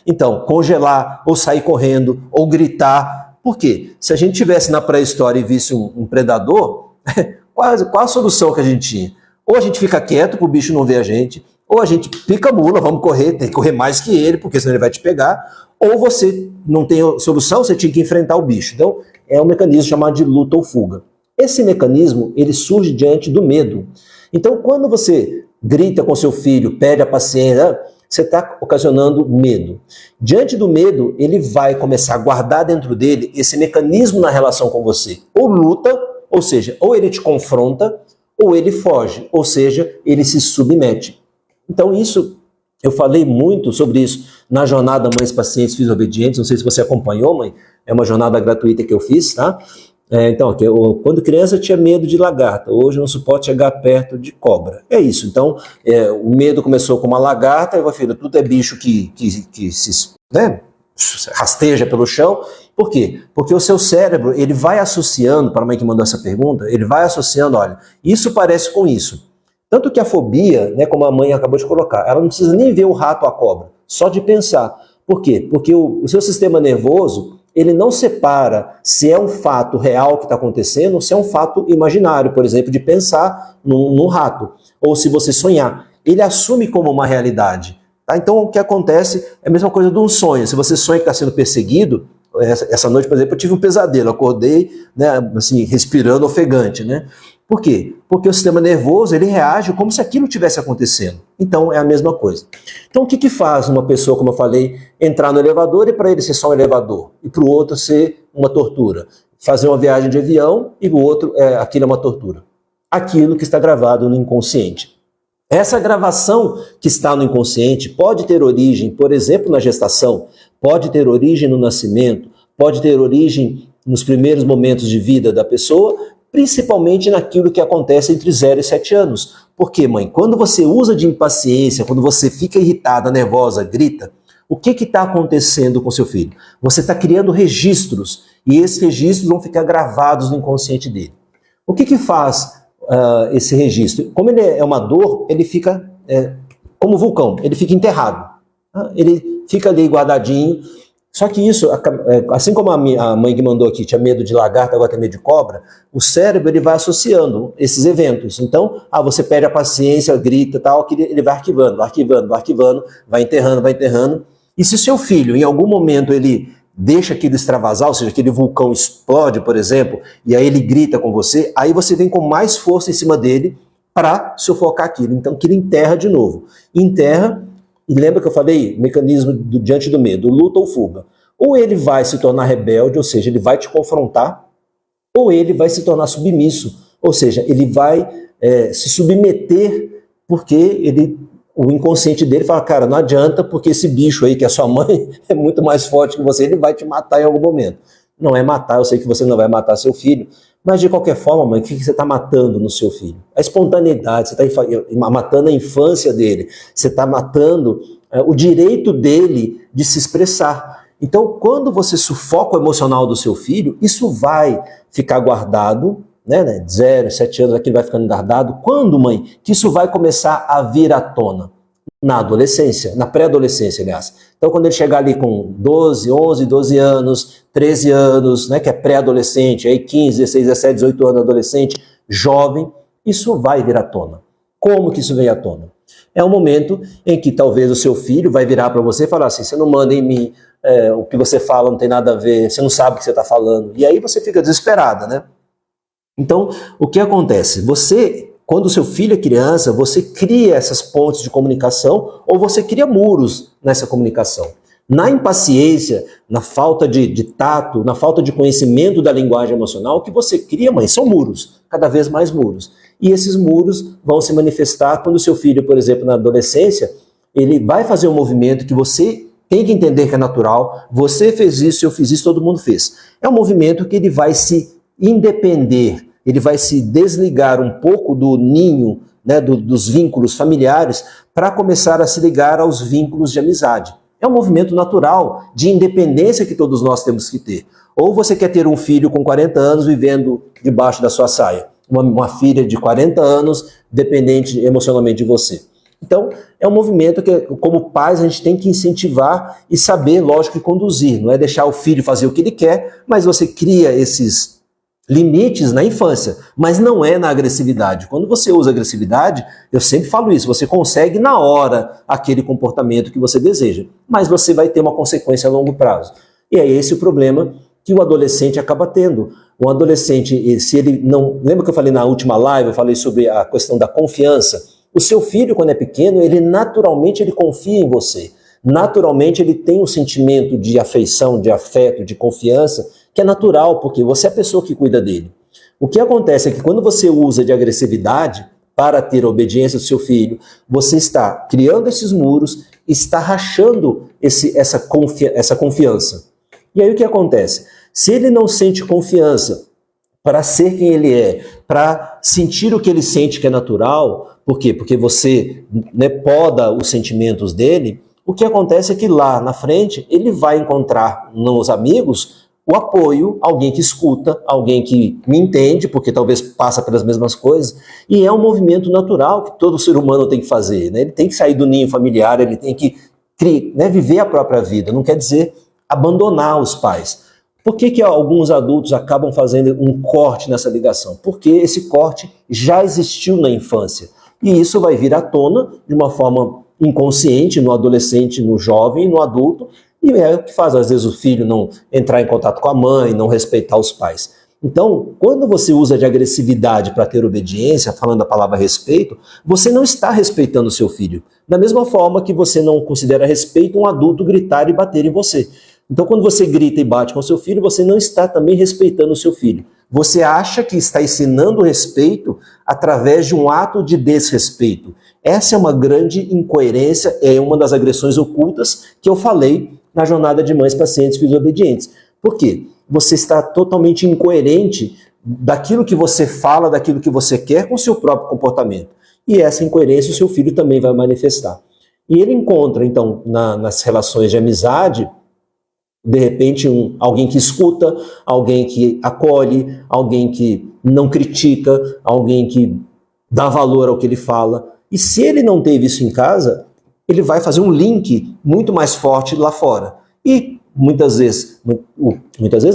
Então, congelar, ou sair correndo, ou gritar. Por quê? Se a gente estivesse na pré-história e visse um predador, qual a solução que a gente tinha? Ou a gente fica quieto para o bicho não ver a gente, ou a gente pica a mula, vamos correr, tem que correr mais que ele, porque senão ele vai te pegar, ou você não tem solução, você tinha que enfrentar o bicho. Então, é um mecanismo chamado de luta ou fuga. Esse mecanismo, ele surge diante do medo. Então, quando você grita com seu filho, pede a paciência, você está ocasionando medo. Diante do medo, ele vai começar a guardar dentro dele esse mecanismo na relação com você. Ou luta, ou seja, ou ele te confronta, ou ele foge, ou seja, ele se submete. Então isso, eu falei muito sobre isso na jornada Mães Pacientes Filhos Obedientes, não sei se você acompanhou, mãe, é uma jornada gratuita que eu fiz, tá? Então, quando criança tinha medo de lagarta, hoje não suporto chegar perto de cobra. É isso, então o medo começou com uma lagarta, e filho, tudo é bicho que se rasteja pelo chão. Por quê? Porque o seu cérebro, ele vai associando, para a mãe que mandou essa pergunta, ele vai associando, olha, isso parece com isso. Tanto que a fobia, né, como a mãe acabou de colocar, ela não precisa nem ver o rato ou a cobra, só de pensar. Por quê? Porque o seu sistema nervoso, ele não separa se é um fato real que está acontecendo ou se é um fato imaginário, por exemplo, de pensar num rato, ou se você sonhar. Ele assume como uma realidade. Tá? Então, o que acontece é a mesma coisa de um sonho. Se você sonha que está sendo perseguido, essa noite, por exemplo, eu tive um pesadelo, acordei, né, assim, respirando ofegante, né? Por quê? Porque o sistema nervoso, ele reage como se aquilo tivesse acontecendo. Então, é a mesma coisa. Então, o que faz uma pessoa, como eu falei, entrar no elevador e para ele ser só um elevador, e para o outro ser uma tortura? Fazer uma viagem de avião e o outro, aquilo é uma tortura. Aquilo que está gravado no inconsciente. Essa gravação que está no inconsciente pode ter origem, por exemplo, na gestação, pode ter origem no nascimento, pode ter origem nos primeiros momentos de vida da pessoa, principalmente naquilo que acontece entre 0 e 7 anos. Por quê, mãe? Quando você usa de impaciência, quando você fica irritada, nervosa, grita, o que está acontecendo com seu filho? Você está criando registros, e esses registros vão ficar gravados no inconsciente dele. O que faz esse registro? Como ele é uma dor, ele fica como vulcão, ele fica enterrado. Ele fica ali guardadinho. Só que isso, assim como a mãe que mandou aqui tinha medo de lagarta, agora tem medo de cobra, o cérebro ele vai associando esses eventos. Então, você perde a paciência, grita e tal, ele vai arquivando, vai enterrando. E se seu filho, em algum momento, ele deixa aquilo extravasar, ou seja, aquele vulcão explode, por exemplo, e aí ele grita com você, aí você vem com mais força em cima dele para sufocar aquilo. Então, que ele enterra de novo. Enterra. E lembra que eu falei, mecanismo diante do medo, luta ou fuga. Ou ele vai se tornar rebelde, ou seja, ele vai te confrontar, ou ele vai se tornar submisso, ou seja, ele vai se submeter porque o inconsciente dele fala, cara, não adianta porque esse bicho aí que é sua mãe é muito mais forte que você, ele vai te matar em algum momento. Não é matar, eu sei que você não vai matar seu filho, mas de qualquer forma, mãe, o que você está matando no seu filho? A espontaneidade, você está matando a infância dele, você está matando o direito dele de se expressar. Então, quando você sufoca o emocional do seu filho, isso vai ficar guardado, né, 0, 7 anos, aquilo vai ficando guardado. Quando, mãe, que isso vai começar a vir à tona? Na adolescência, na pré-adolescência, aliás. Então, quando ele chegar ali com 12, 11, 12 anos, 13 anos, né, que é pré-adolescente, aí 15, 16, 17, 18 anos, adolescente, jovem, isso vai vir à tona. Como que isso vem à tona? É um momento em que talvez o seu filho vai virar para você e falar assim, você não manda em mim, o que você fala não tem nada a ver, você não sabe o que você está falando. E aí você fica desesperada, né? Então, o que acontece? Quando o seu filho é criança, você cria essas pontes de comunicação ou você cria muros nessa comunicação. Na impaciência, na falta de tato, na falta de conhecimento da linguagem emocional, o que você cria, mãe, são muros, cada vez mais muros. E esses muros vão se manifestar quando o seu filho, por exemplo, na adolescência, ele vai fazer um movimento que você tem que entender que é natural, você fez isso, eu fiz isso, todo mundo fez. É um movimento que ele vai se independer, ele vai se desligar um pouco do ninho, né, dos vínculos familiares, para começar a se ligar aos vínculos de amizade. É um movimento natural de independência que todos nós temos que ter. Ou você quer ter um filho com 40 anos vivendo debaixo da sua saia, uma filha de 40 anos dependente emocionalmente de você. Então, é um movimento que, como pais, a gente tem que incentivar e saber, lógico, conduzir. Não é deixar o filho fazer o que ele quer, mas você cria esses limites na infância, mas não é na agressividade. Quando você usa agressividade, eu sempre falo isso, você consegue na hora aquele comportamento que você deseja, mas você vai ter uma consequência a longo prazo. E é esse o problema que o adolescente acaba tendo. Um adolescente, se ele não... Lembra que eu falei na última live, eu falei sobre a questão da confiança? O seu filho, quando é pequeno, ele naturalmente confia em você. Naturalmente ele tem um sentimento de afeição, de afeto, de confiança, que é natural, porque você é a pessoa que cuida dele. O que acontece é que quando você usa de agressividade para ter a obediência do seu filho, você está criando esses muros, está rachando essa confiança. E aí o que acontece? Se ele não sente confiança para ser quem ele é, para sentir o que ele sente que é natural, por quê? Porque você, né, poda os sentimentos dele, o que acontece é que lá na frente ele vai encontrar nos amigos o apoio, alguém que escuta, alguém que me entende, porque talvez passa pelas mesmas coisas, e é um movimento natural que todo ser humano tem que fazer, né? Ele tem que sair do ninho familiar, ele tem que viver a própria vida, não quer dizer abandonar os pais. Por que alguns adultos acabam fazendo um corte nessa ligação? Porque esse corte já existiu na infância, e isso vai vir à tona de uma forma inconsciente no adolescente, no jovem, no adulto, e é o que faz, às vezes, o filho não entrar em contato com a mãe, não respeitar os pais. Então, quando você usa de agressividade para ter obediência, falando a palavra respeito, você não está respeitando o seu filho. Da mesma forma que você não considera respeito um adulto gritar e bater em você. Então, quando você grita e bate com o seu filho, você não está também respeitando o seu filho. Você acha que está ensinando respeito através de um ato de desrespeito. Essa é uma grande incoerência, é uma das agressões ocultas que eu falei na jornada de mães, pacientes, filhos obedientes. Por quê? Você está totalmente incoerente daquilo que você fala, daquilo que você quer com o seu próprio comportamento. E essa incoerência o seu filho também vai manifestar. E ele encontra, então, nas relações de amizade, de repente, alguém que escuta, alguém que acolhe, alguém que não critica, alguém que dá valor ao que ele fala. E se ele não teve isso em casa, ele vai fazer um link muito mais forte lá fora. E muitas vezes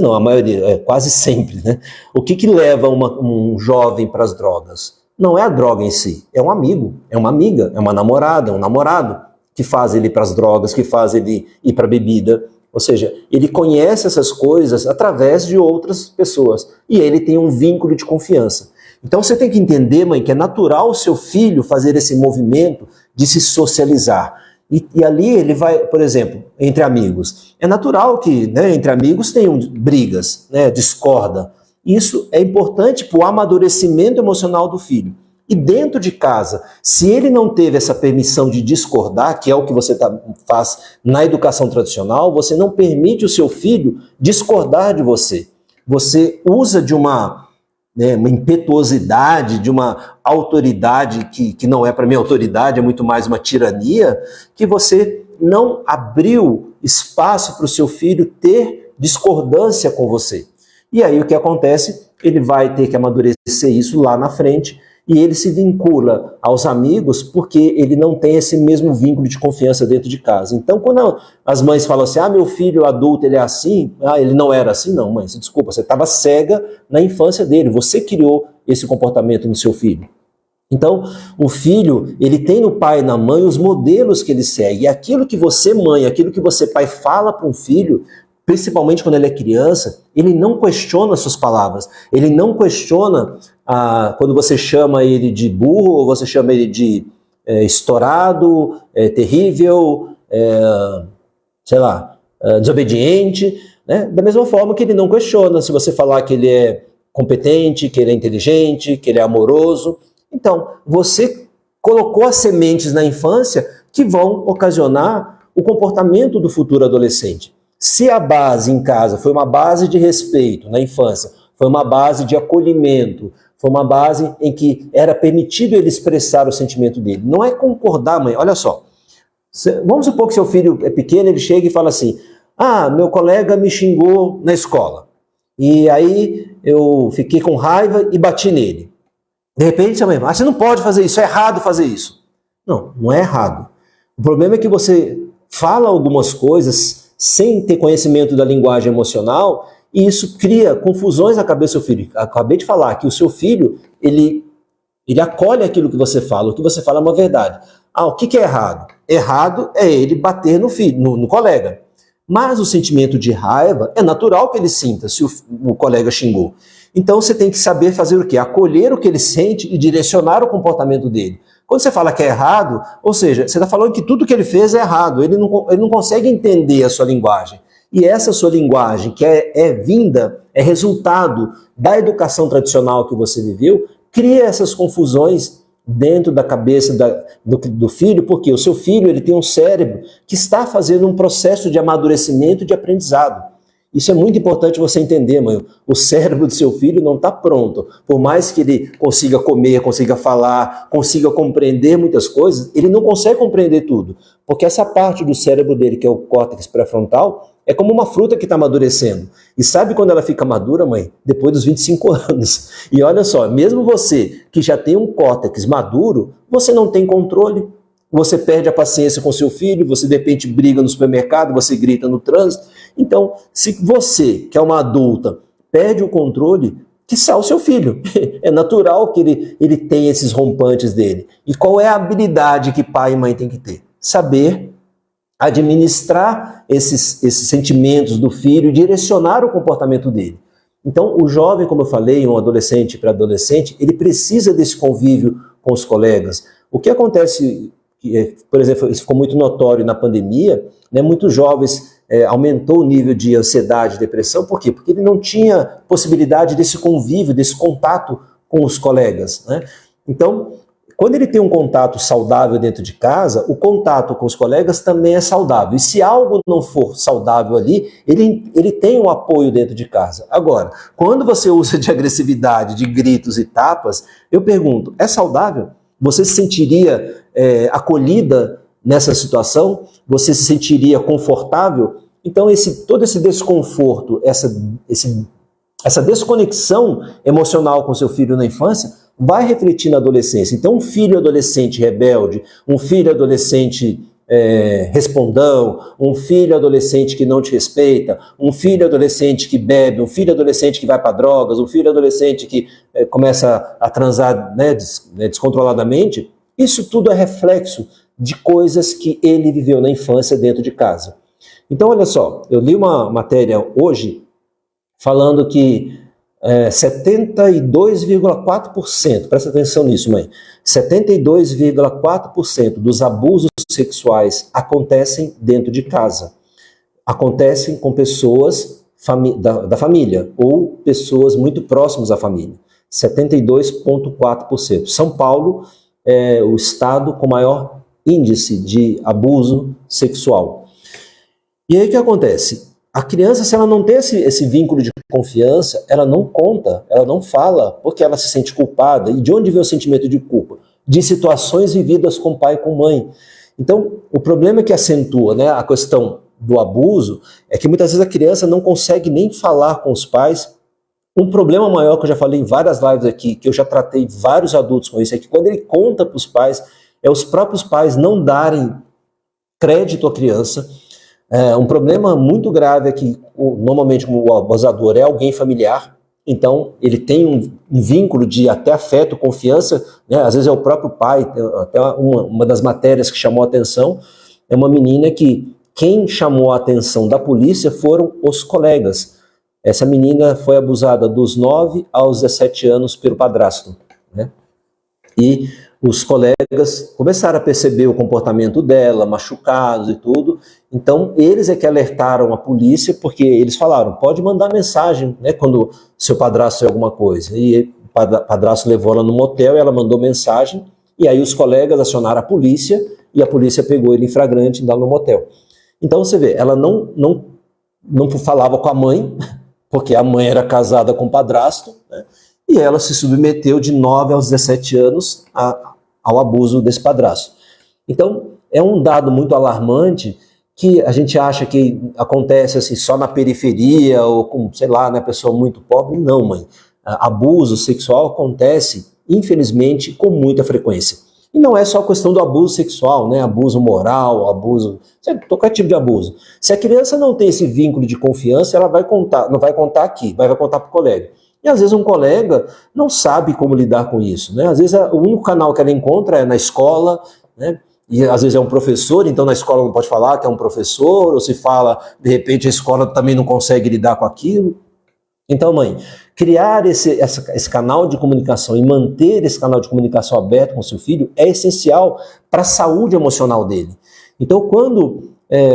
não, a maioria, quase sempre, né? O que leva um jovem para as drogas? Não é a droga em si, é um amigo, é uma amiga, é uma namorada, é um namorado que faz ele ir para as drogas, que faz ele ir para a bebida. Ou seja, ele conhece essas coisas através de outras pessoas e ele tem um vínculo de confiança. Então você tem que entender, mãe, que é natural o seu filho fazer esse movimento de se socializar. E ali ele vai, por exemplo, entre amigos. É natural que, né, entre amigos tenham brigas, né, discorda. Isso é importante para o amadurecimento emocional do filho. E dentro de casa, se ele não teve essa permissão de discordar, que é o que você faz na educação tradicional, você não permite o seu filho discordar de você. Você usa de uma impetuosidade, de uma autoridade que não é para mim autoridade, é muito mais uma tirania, que você não abriu espaço para o seu filho ter discordância com você. E aí o que acontece? Ele vai ter que amadurecer isso lá na frente, e ele se vincula aos amigos porque ele não tem esse mesmo vínculo de confiança dentro de casa. Então, quando as mães falam assim, meu filho adulto, ele é assim, ele não era assim, não, mãe, desculpa, você estava cega na infância dele, você criou esse comportamento no seu filho. Então, o filho, ele tem no pai e na mãe os modelos que ele segue, e aquilo que você, mãe, aquilo que você, pai, fala para um filho, principalmente quando ele é criança, ele não questiona suas palavras, ele não questiona quando você chama ele de burro, ou você chama ele de estourado, terrível, desobediente, né? Da mesma forma que ele não questiona se você falar que ele é competente, que ele é inteligente, que ele é amoroso. Então, você colocou as sementes na infância que vão ocasionar o comportamento do futuro adolescente. Se a base em casa foi uma base de respeito na infância, foi uma base de acolhimento, foi uma base em que era permitido ele expressar o sentimento dele. Não é concordar, mãe, olha só. Vamos supor que seu filho é pequeno, ele chega e fala assim, meu colega me xingou na escola. E aí eu fiquei com raiva e bati nele. De repente, a mãe, você não pode fazer isso, é errado fazer isso. Não, não é errado. O problema é que você fala algumas coisas sem ter conhecimento da linguagem emocional, e isso cria confusões na cabeça do seu filho. Acabei de falar que o seu filho, ele acolhe aquilo que você fala, o que você fala é uma verdade. O que é errado? Errado é ele bater no filho, no colega. Mas o sentimento de raiva é natural que ele sinta se o colega xingou. Então você tem que saber fazer o quê? Acolher o que ele sente e direcionar o comportamento dele. Quando você fala que é errado, ou seja, você está falando que tudo que ele fez é errado, ele não consegue entender a sua linguagem. E essa sua linguagem, que é resultado da educação tradicional que você viveu, cria essas confusões dentro da cabeça do filho, porque o seu filho ele tem um cérebro que está fazendo um processo de amadurecimento e de aprendizado. Isso é muito importante você entender, mãe. O cérebro do seu filho não está pronto. Por mais que ele consiga comer, consiga falar, consiga compreender muitas coisas, ele não consegue compreender tudo. Porque essa parte do cérebro dele, que é o córtex pré-frontal, é como uma fruta que está amadurecendo. E sabe quando ela fica madura, mãe? Depois dos 25 anos. E olha só, mesmo você que já tem um córtex maduro, você não tem controle. Você perde a paciência com seu filho, você de repente briga no supermercado, você grita no trânsito. Então, se você, que é uma adulta, perde o controle, quiçá o seu filho. É natural que ele tenha esses rompantes dele. E qual é a habilidade que pai e mãe têm que ter? Saber administrar esses sentimentos do filho, direcionar o comportamento dele. Então, o jovem, como eu falei, um adolescente para adolescente, ele precisa desse convívio com os colegas. O que acontece, por exemplo, isso ficou muito notório na pandemia, né, muitos jovens aumentou o nível de ansiedade, depressão, por quê? Porque ele não tinha possibilidade desse convívio, desse contato com os colegas, né? Então, quando ele tem um contato saudável dentro de casa, o contato com os colegas também é saudável. E se algo não for saudável ali, ele tem um apoio dentro de casa. Agora, quando você usa de agressividade, de gritos e tapas, eu pergunto, é saudável? Você se sentiria acolhida nessa situação? Você se sentiria confortável? Então, todo esse desconforto, essa desconexão emocional com seu filho na infância vai refletir na adolescência. Então, um filho adolescente rebelde, um filho adolescente respondão, um filho adolescente que não te respeita, um filho adolescente que bebe, um filho adolescente que vai para drogas, um filho adolescente que começa a transar, né, descontroladamente, isso tudo é reflexo de coisas que ele viveu na infância dentro de casa. Então, olha só, eu li uma matéria hoje falando que 72,4%, presta atenção nisso, mãe, 72,4% dos abusos sexuais acontecem dentro de casa. Acontecem com pessoas da família ou pessoas muito próximas à família. 72,4%. São Paulo é o estado com maior índice de abuso sexual. E aí o que acontece? A criança, se ela não tem esse vínculo de confiança, ela não conta, ela não fala, porque ela se sente culpada. E de onde vem o sentimento de culpa? De situações vividas com pai e com mãe. Então, o problema que acentua, né, a questão do abuso é que muitas vezes a criança não consegue nem falar com os pais. Um problema maior que eu já falei em várias lives aqui, que eu já tratei vários adultos com isso, é que quando ele conta para os pais, os próprios pais não darem crédito à criança. Um problema muito grave é que normalmente o abusador é alguém familiar, então ele tem um vínculo de até afeto, confiança, né? Às vezes é o próprio pai. Até uma das matérias que chamou a atenção é uma menina que quem chamou a atenção da polícia foram os colegas. Essa menina foi abusada dos 9 aos 17 anos pelo padrasto, né? E os colegas começaram a perceber o comportamento dela, machucados e tudo. Então, eles é que alertaram a polícia, porque eles falaram, pode mandar mensagem, né, quando seu padrasto fez alguma coisa. E o padrasto levou ela no motel e ela mandou mensagem, e aí os colegas acionaram a polícia, e a polícia pegou ele em flagrante lá no motel. Então, você vê, ela não falava com a mãe, porque a mãe era casada com o padrasto, né, e ela se submeteu de 9 aos 17 anos ao abuso desse padrasto. Então, é um dado muito alarmante que a gente acha que acontece assim só na periferia ou com, sei lá, né, pessoa muito pobre. Não, mãe. Abuso sexual acontece, infelizmente, com muita frequência. E não é só questão do abuso sexual, né? Abuso moral, abuso, qualquer tipo de abuso. Se a criança não tem esse vínculo de confiança, ela vai contar, não vai contar aqui, vai contar para o colega. E às vezes um colega não sabe como lidar com isso, né? Às vezes o único canal que ela encontra é na escola, né? E às vezes é um professor, então na escola não pode falar que é um professor, ou se fala, de repente a escola também não consegue lidar com aquilo. Então, mãe, criar esse canal de comunicação e manter esse canal de comunicação aberto com seu filho é essencial para a saúde emocional dele. Então, quando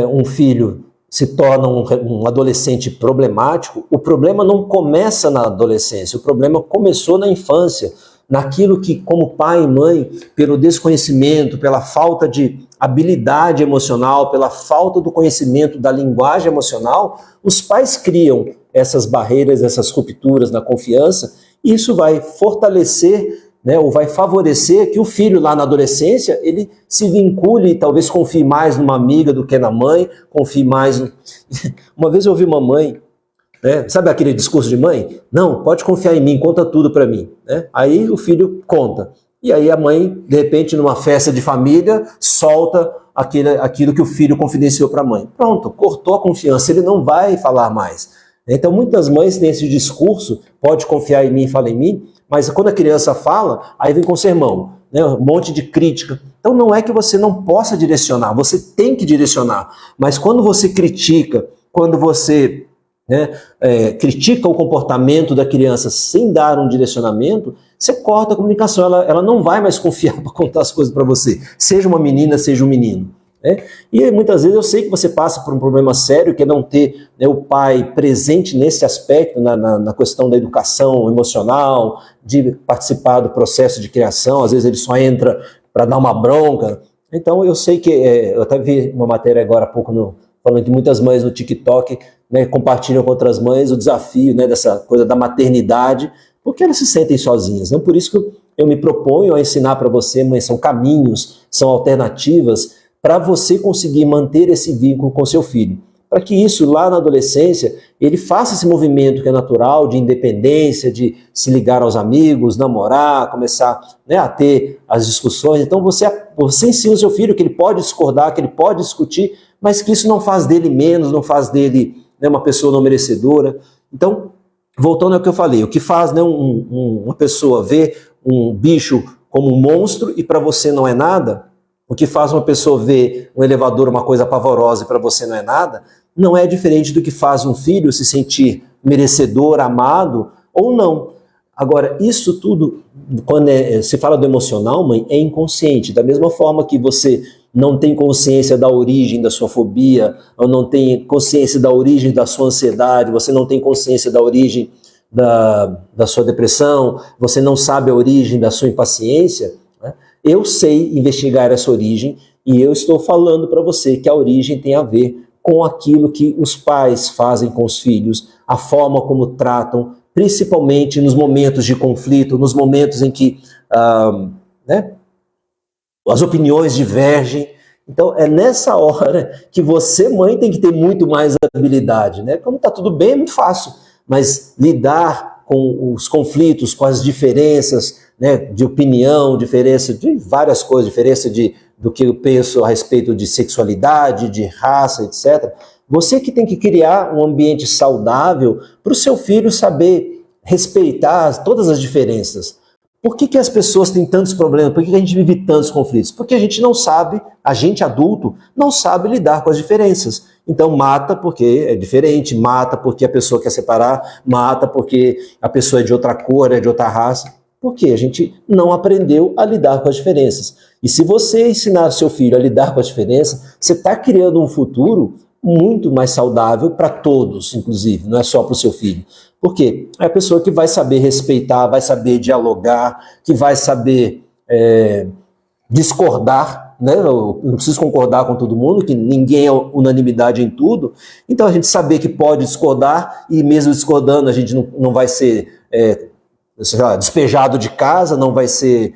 um filho se torna um adolescente problemático, o problema não começa na adolescência, o problema começou na infância, naquilo que, como pai e mãe, pelo desconhecimento, pela falta de habilidade emocional, pela falta do conhecimento da linguagem emocional, os pais criam essas barreiras, essas rupturas na confiança, e isso vai fortalecer, né, ou vai favorecer que o filho lá na adolescência, ele se vincule e talvez confie mais numa amiga do que na mãe, confie mais... Uma vez eu ouvi uma mãe, né, sabe aquele discurso de mãe? Não, pode confiar em mim, conta tudo para mim. Né? Aí o filho conta. E aí a mãe, de repente, numa festa de família, solta aquilo que o filho confidenciou para a mãe. Pronto, cortou a confiança, ele não vai falar mais. Então muitas mães têm esse discurso, pode confiar em mim, fala em mim, mas quando a criança fala, aí vem com sermão, né, um monte de crítica. Então não é que você não possa direcionar, você tem que direcionar. Mas quando você critica, quando você né, critica o comportamento da criança sem dar um direcionamento, você corta a comunicação, ela não vai mais confiar para contar as coisas para você, seja uma menina, seja um menino. Né? E muitas vezes eu sei que você passa por um problema sério, que é não ter, né, o pai presente nesse aspecto, na questão da educação emocional, de participar do processo de criação, às vezes ele só entra para dar uma bronca. Então eu sei que, eu até vi uma matéria agora há pouco falando que muitas mães no TikTok, né, compartilham com outras mães o desafio, né, dessa coisa da maternidade, porque elas se sentem sozinhas. Então, por isso que eu me proponho a ensinar para você, mãe, são caminhos, são alternativas para você conseguir manter esse vínculo com seu filho. Para que isso, lá na adolescência, ele faça esse movimento que é natural, de independência, de se ligar aos amigos, namorar, começar, né, a ter as discussões. Então você ensina o seu filho que ele pode discordar, que ele pode discutir, mas que isso não faz dele menos, não faz dele, né, uma pessoa não merecedora. Então, voltando ao que eu falei, o que faz, né, uma pessoa ver um bicho como um monstro e para você não é nada, o que faz uma pessoa ver um elevador uma coisa pavorosa e para você não é nada, não é diferente do que faz um filho se sentir merecedor, amado ou não. Agora, isso tudo, quando se fala do emocional, mãe, é inconsciente. Da mesma forma que você não tem consciência da origem da sua fobia, ou não tem consciência da origem da sua ansiedade, você não tem consciência da origem da sua depressão, você não sabe a origem da sua impaciência, né? Eu sei investigar essa origem e eu estou falando para você que a origem tem a ver com aquilo que os pais fazem com os filhos, a forma como tratam, principalmente nos momentos de conflito, nos momentos em que né, as opiniões divergem. Então é nessa hora que você, mãe, tem que ter muito mais habilidade, né? Como está tudo bem, é muito fácil, mas lidar com os conflitos, com as diferenças, né, de opinião, diferença de várias coisas, diferença do que eu penso a respeito de sexualidade, de raça, etc. Você que tem que criar um ambiente saudável para o seu filho saber respeitar todas as diferenças. Por que as pessoas têm tantos problemas? Por que a gente vive tantos conflitos? Porque a gente não sabe, a gente adulto, não sabe lidar com as diferenças. Então mata porque é diferente, mata porque a pessoa quer separar, mata porque a pessoa é de outra cor, é de outra raça. Porque a gente não aprendeu a lidar com as diferenças. E se você ensinar seu filho a lidar com as diferenças, você está criando um futuro muito mais saudável para todos, inclusive, não é só para o seu filho. Por quê? É a pessoa que vai saber respeitar, vai saber dialogar, que vai saber discordar, né? Eu não preciso concordar com todo mundo, que ninguém é unanimidade em tudo. Então a gente saber que pode discordar e mesmo discordando a gente não vai ser despejado de casa, não vai ser,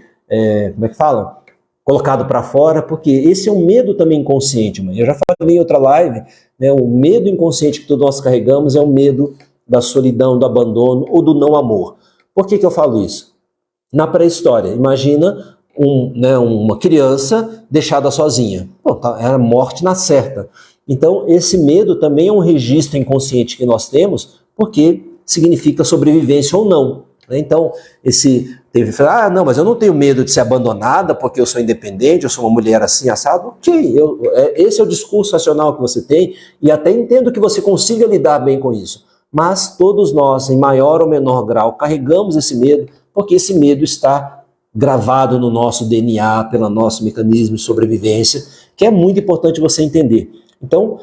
como é que fala? Colocado para fora, porque esse é um medo também inconsciente, mãe. Eu já falei em outra live, né, o medo inconsciente que todos nós carregamos é o medo da solidão, do abandono ou do não amor. Por que eu falo isso? Na pré-história, imagina uma criança deixada sozinha. Pô, era morte na certa. Então, esse medo também é um registro inconsciente que nós temos, porque significa sobrevivência ou não. Então, não, mas eu não tenho medo de ser abandonada porque eu sou independente, eu sou uma mulher assim, assado. Ok, esse é o discurso racional que você tem e até entendo que você consiga lidar bem com isso. Mas todos nós, em maior ou menor grau, carregamos esse medo porque esse medo está gravado no nosso DNA, pelo nosso mecanismo de sobrevivência, que é muito importante você entender. Então,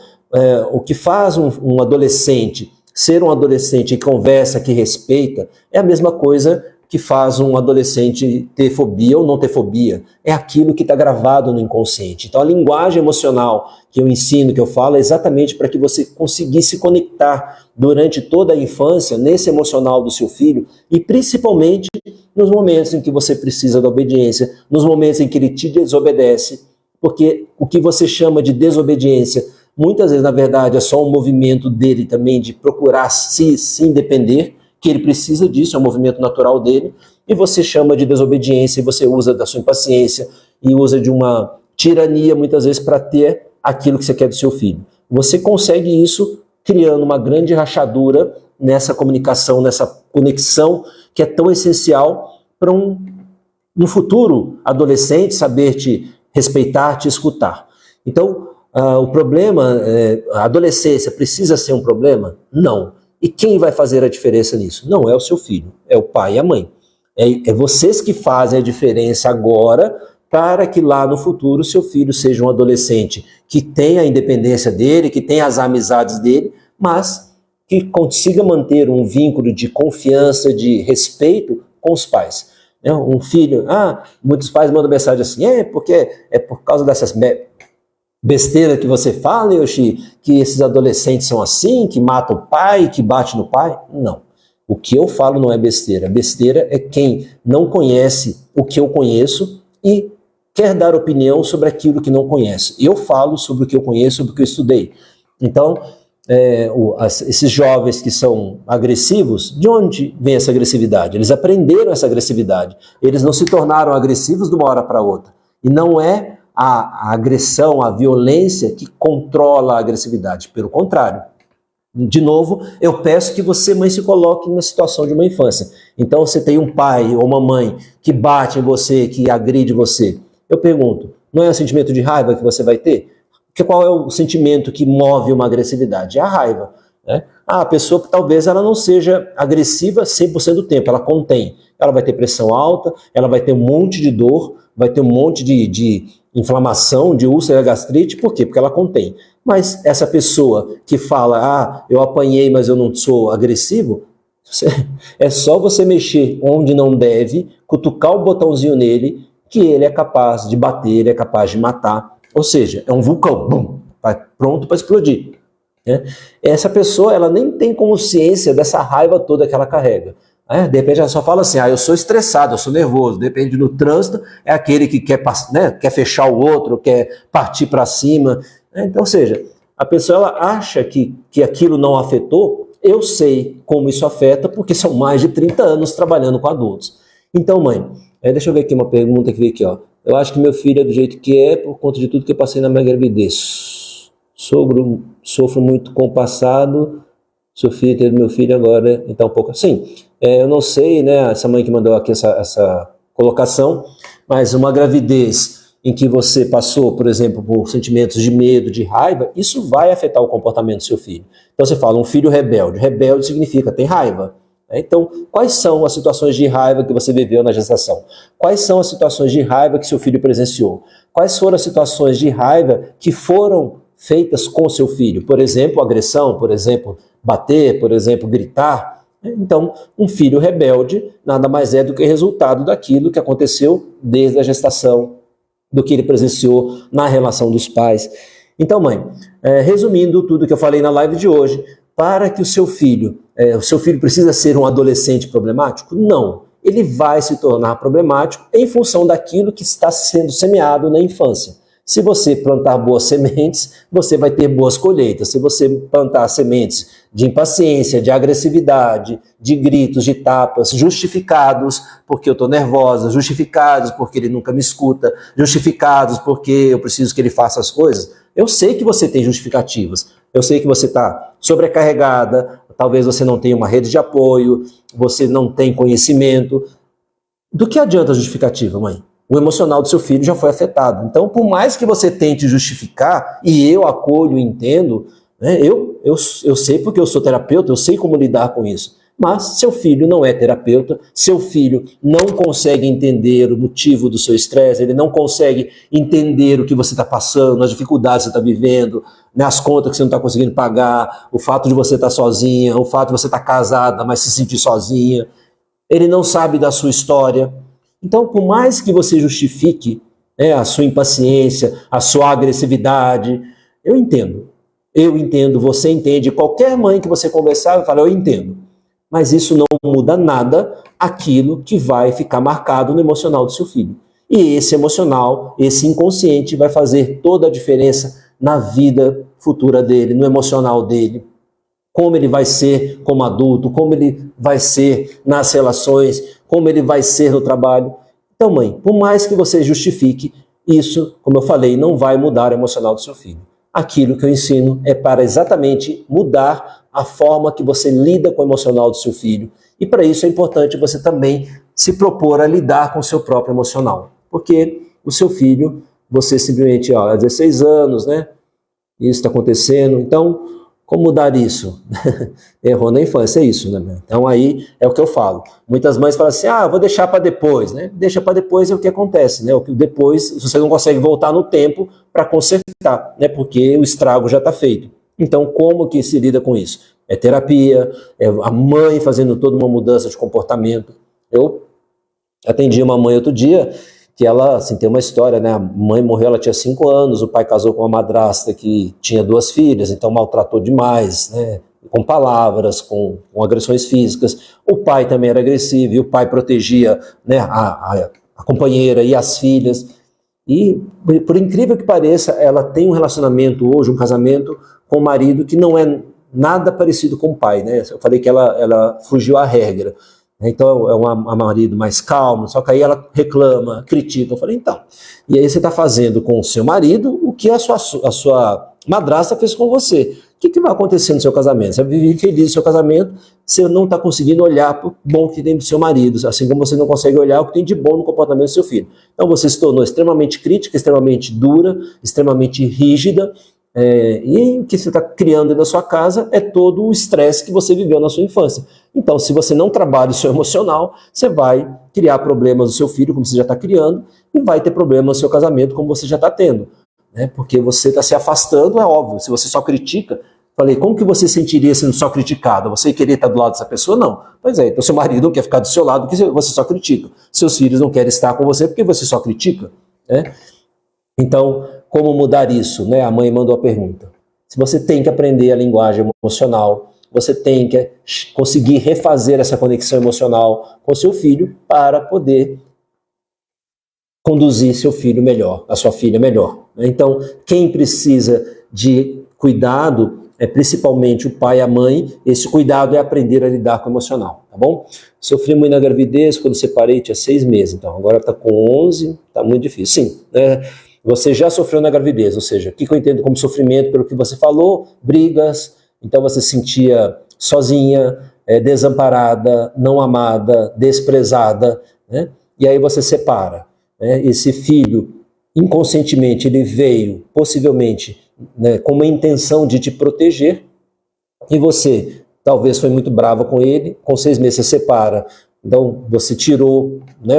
o que faz um adolescente ser um adolescente que conversa, que respeita, é a mesma coisa que faz um adolescente ter fobia ou não ter fobia. É aquilo que está gravado no inconsciente. Então a linguagem emocional que eu ensino, que eu falo, é exatamente para que você conseguisse se conectar durante toda a infância nesse emocional do seu filho e principalmente nos momentos em que você precisa da obediência, nos momentos em que ele te desobedece, porque o que você chama de desobediência muitas vezes, na verdade, é só um movimento dele também de procurar se independer, que ele precisa disso, é um movimento natural dele, e você chama de desobediência, e você usa da sua impaciência, e usa de uma tirania, muitas vezes, para ter aquilo que você quer do seu filho. Você consegue isso criando uma grande rachadura nessa comunicação, nessa conexão, que é tão essencial para um futuro adolescente saber te respeitar, te escutar. Então, o problema, a adolescência precisa ser um problema? Não. E quem vai fazer a diferença nisso? Não é o seu filho, é o pai e a mãe. É vocês que fazem a diferença agora para que lá no futuro seu filho seja um adolescente que tenha a independência dele, que tenha as amizades dele, mas que consiga manter um vínculo de confiança, de respeito com os pais. Um filho, muitos pais mandam mensagem assim, porque é por causa dessas besteiras que você fala, Yoshi, que esses adolescentes são assim, que matam o pai, que batem no pai. Não. O que eu falo não é besteira. Besteira é quem não conhece o que eu conheço e quer dar opinião sobre aquilo que não conhece. Eu falo sobre o que eu conheço, sobre o que eu estudei. Então, esses jovens que são agressivos, de onde vem essa agressividade? Eles aprenderam essa agressividade. Eles não se tornaram agressivos de uma hora para outra. E não é a agressão, a violência que controla a agressividade. Pelo contrário. De novo, eu peço que você, mãe, se coloque na situação de uma infância. Então, você tem um pai ou uma mãe que bate em você, que agride você. Eu pergunto, não é um sentimento de raiva que você vai ter? Porque qual é o sentimento que move uma agressividade? É a raiva. Né? A pessoa que talvez ela não seja agressiva 100% do tempo, ela contém. Ela vai ter pressão alta, ela vai ter um monte de dor, vai ter um monte de inflamação, de úlcera, gastrite. Por quê? Porque ela contém. Mas essa pessoa que fala, eu apanhei, mas eu não sou agressivo, é só você mexer onde não deve, cutucar o botãozinho nele, que ele é capaz de bater, ele é capaz de matar. Ou seja, é um vulcão, bum, pronto para explodir. Né? Essa pessoa, ela nem tem consciência dessa raiva toda que ela carrega. De repente ela só fala assim, eu sou estressado, eu sou nervoso. Depende no trânsito, é aquele que quer fechar o outro, quer partir para cima. Então, ou seja, a pessoa ela acha que aquilo não afetou. Eu sei como isso afeta, porque são mais de 30 anos trabalhando com adultos. Então, mãe, deixa eu ver aqui uma pergunta que veio aqui. Eu acho que meu filho é do jeito que é por conta de tudo que eu passei na minha gravidez. Sofro muito com o passado, sofri ter meu filho agora, então um pouco assim. Eu não sei, né, essa mãe que mandou aqui essa colocação, mas uma gravidez em que você passou, por exemplo, por sentimentos de medo, de raiva, isso vai afetar o comportamento do seu filho. Então você fala, um filho rebelde. Rebelde significa tem raiva. Então, quais são as situações de raiva que você viveu na gestação? Quais são as situações de raiva que seu filho presenciou? Quais foram as situações de raiva que foram feitas com seu filho? Por exemplo, agressão, por exemplo, bater, por exemplo, gritar. Então, um filho rebelde nada mais é do que resultado daquilo que aconteceu desde a gestação, do que ele presenciou na relação dos pais. Então, mãe, resumindo tudo que eu falei na live de hoje, para que o seu filho precisa ser um adolescente problemático? Não. Ele vai se tornar problemático em função daquilo que está sendo semeado na infância. Se você plantar boas sementes, você vai ter boas colheitas. Se você plantar sementes de impaciência, de agressividade, de gritos, de tapas, justificados porque eu estou nervosa, justificados porque ele nunca me escuta, justificados porque eu preciso que ele faça as coisas, eu sei que você tem justificativas. Eu sei que você está sobrecarregada, talvez você não tenha uma rede de apoio, você não tem conhecimento. Do que adianta a justificativa, mãe? O emocional do seu filho já foi afetado. Então, por mais que você tente justificar, e eu acolho e entendo, né, eu sei porque eu sou terapeuta, eu sei como lidar com isso. Mas seu filho não é terapeuta, seu filho não consegue entender o motivo do seu estresse, ele não consegue entender o que você está passando, as dificuldades que você está vivendo, né, as contas que você não está conseguindo pagar, o fato de você estar sozinha, o fato de você estar casada, mas se sentir sozinha. Ele não sabe da sua história. Então, por mais que você justifique a sua impaciência, a sua agressividade, eu entendo, você entende, qualquer mãe que você conversar vai falar, eu entendo. Mas isso não muda nada aquilo que vai ficar marcado no emocional do seu filho. E esse emocional, esse inconsciente vai fazer toda a diferença na vida futura dele, no emocional dele. Como ele vai ser como adulto, como ele vai ser nas relações, como ele vai ser no trabalho. Então, mãe, por mais que você justifique, isso, como eu falei, não vai mudar o emocional do seu filho. Aquilo que eu ensino é para exatamente mudar a forma que você lida com o emocional do seu filho. E para isso é importante você também se propor a lidar com o seu próprio emocional. Porque o seu filho, você simplesmente, há 16 anos, né? Isso está acontecendo. Então, Como mudar isso? Errou na infância, é isso, né? Então aí é o que eu falo. Muitas mães falam assim, vou deixar para depois, né? Deixa para depois é o que acontece, né? Depois você não consegue voltar no tempo para consertar, né? Porque o estrago já está feito. Então como que se lida com isso? É terapia, é a mãe fazendo toda uma mudança de comportamento. Eu atendi uma mãe outro dia que ela, assim, tem uma história, né? A mãe morreu, ela tinha 5 anos, o pai casou com uma madrasta que tinha 2 filhas, então maltratou demais, né? Com palavras, com agressões físicas. O pai também era agressivo, e o pai protegia, né, a companheira e as filhas. E, por incrível que pareça, ela tem um relacionamento hoje, um casamento com o marido que não é nada parecido com o pai, né? Eu falei que ela fugiu à regra. Então é um marido mais calmo, só que aí ela reclama, critica. Eu falei, então, e aí você está fazendo com o seu marido o que a sua madrasta fez com você. O que vai acontecer no seu casamento? Você vai viver feliz no seu casamento, você não está conseguindo olhar para o bom que tem do seu marido, assim como você não consegue olhar o que tem de bom no comportamento do seu filho. Então você se tornou extremamente crítica, extremamente dura, extremamente rígida, e o que você está criando na sua casa é todo o estresse que você viveu na sua infância. Então, se você não trabalha o seu emocional, você vai criar problemas no seu filho, como você já está criando, e vai ter problemas no seu casamento, como você já está tendo. Né? Porque você está se afastando, é óbvio. Se você só critica, falei, como que você sentiria sendo só criticado? Você querer estar do lado dessa pessoa? Não. Pois é, então seu marido não quer ficar do seu lado porque você só critica. Seus filhos não querem estar com você porque você só critica. Né? Então, como mudar isso? Né? A mãe mandou a pergunta. Se você tem que aprender a linguagem emocional, você tem que conseguir refazer essa conexão emocional com seu filho para poder conduzir seu filho melhor, a sua filha melhor. Então, quem precisa de cuidado é principalmente o pai e a mãe. Esse cuidado é aprender a lidar com o emocional, tá bom? Sofri muito na gravidez, quando separei tinha 6 meses, então agora está com 11, está muito difícil. Sim, né? Você já sofreu na gravidez, ou seja, o que eu entendo como sofrimento pelo que você falou, brigas, então você se sentia sozinha, desamparada, não amada, desprezada, né? E aí você separa. Né? Esse filho, inconscientemente, ele veio, possivelmente, né, com uma intenção de te proteger, e você talvez foi muito brava com ele, com 6 meses você separa, então você tirou, né,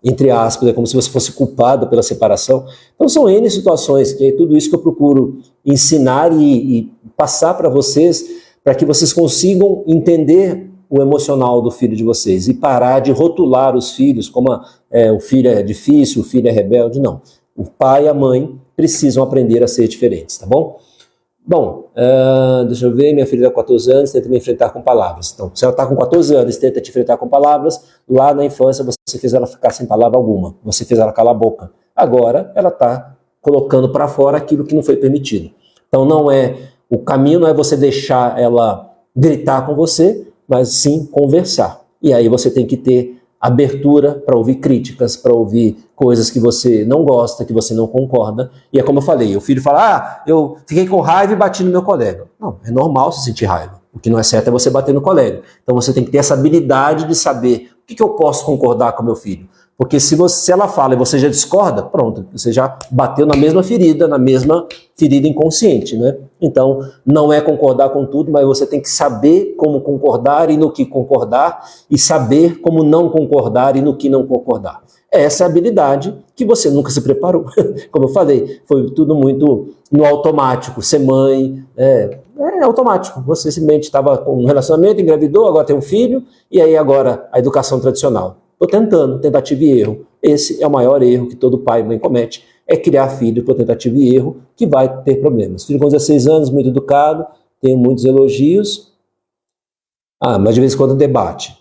entre aspas, é como se você fosse culpado pela separação. Então são N situações, que é tudo isso que eu procuro ensinar e passar para vocês, para que vocês consigam entender o emocional do filho de vocês e parar de rotular os filhos como o filho é difícil, o filho é rebelde. Não. O pai e a mãe precisam aprender a ser diferentes, tá bom? Bom, deixa eu ver, minha filha está com 14 anos, tenta me enfrentar com palavras. Então, se ela está com 14 anos e tenta te enfrentar com palavras, lá na infância você fez ela ficar sem palavra alguma, você fez ela calar a boca. Agora ela está colocando para fora aquilo que não foi permitido. Então o caminho não é você deixar ela gritar com você, mas sim conversar. E aí você tem que ter abertura para ouvir críticas, para ouvir coisas que você não gosta, que você não concorda. E é como eu falei, o filho fala, eu fiquei com raiva e bati no meu colega. Não, é normal você sentir raiva. O que não é certo é você bater no colega. Então você tem que ter essa habilidade de saber o que eu posso concordar com meu filho. Porque se ela fala e você já discorda, pronto, você já bateu na mesma ferida inconsciente, né? Então, não é concordar com tudo, mas você tem que saber como concordar e no que concordar, e saber como não concordar e no que não concordar. Essa é a habilidade que você nunca se preparou. Como eu falei, foi tudo muito no automático. Ser mãe, é automático. Você simplesmente estava com um relacionamento, engravidou, agora tem um filho, e aí agora a educação tradicional. Estou tentando, tentativa e erro. Esse é o maior erro que todo pai e mãe comete, é criar filho por tentativa e erro, que vai ter problemas. Filho com 16 anos, muito educado, tenho muitos elogios, mas de vez em quando debate.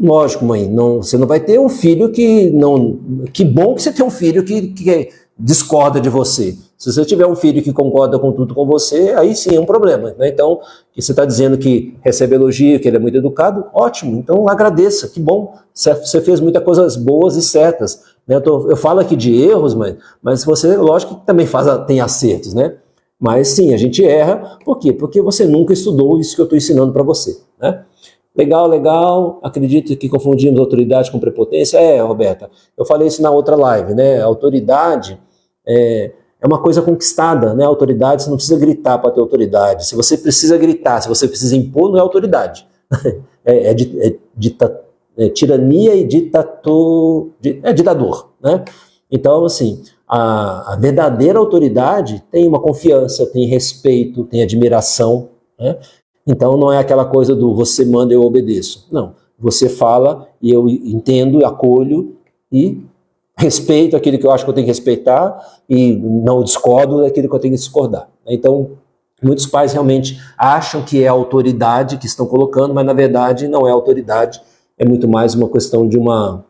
Lógico, mãe, você não vai ter um filho que não... Que bom que você tem um filho que discorda de você. Se você tiver um filho que concorda com tudo com você, aí sim é um problema. Né? Então, você está dizendo que recebe elogio, que ele é muito educado, ótimo, então agradeça, que bom. Você fez muitas coisas boas e certas. Né? Eu falo aqui de erros, mas você, lógico que também tem acertos, né? Mas sim, a gente erra. Por quê? Porque você nunca estudou isso que eu estou ensinando para você. Né? Legal. Acredito que confundimos autoridade com prepotência. Roberta, eu falei isso na outra live, né? A autoridade é uma coisa conquistada, né? A autoridade, você não precisa gritar para ter autoridade. Se você precisa gritar, se você precisa impor, não é autoridade. Tirania e ditador, né? Então, assim, a verdadeira autoridade tem uma confiança, tem respeito, tem admiração, né? Então não é aquela coisa do você manda e eu obedeço. Não, você fala e eu entendo, acolho e respeito aquilo que eu acho que eu tenho que respeitar e não discordo daquilo que eu tenho que discordar. Então, muitos pais realmente acham que é a autoridade que estão colocando, mas na verdade não é autoridade, é muito mais uma questão de uma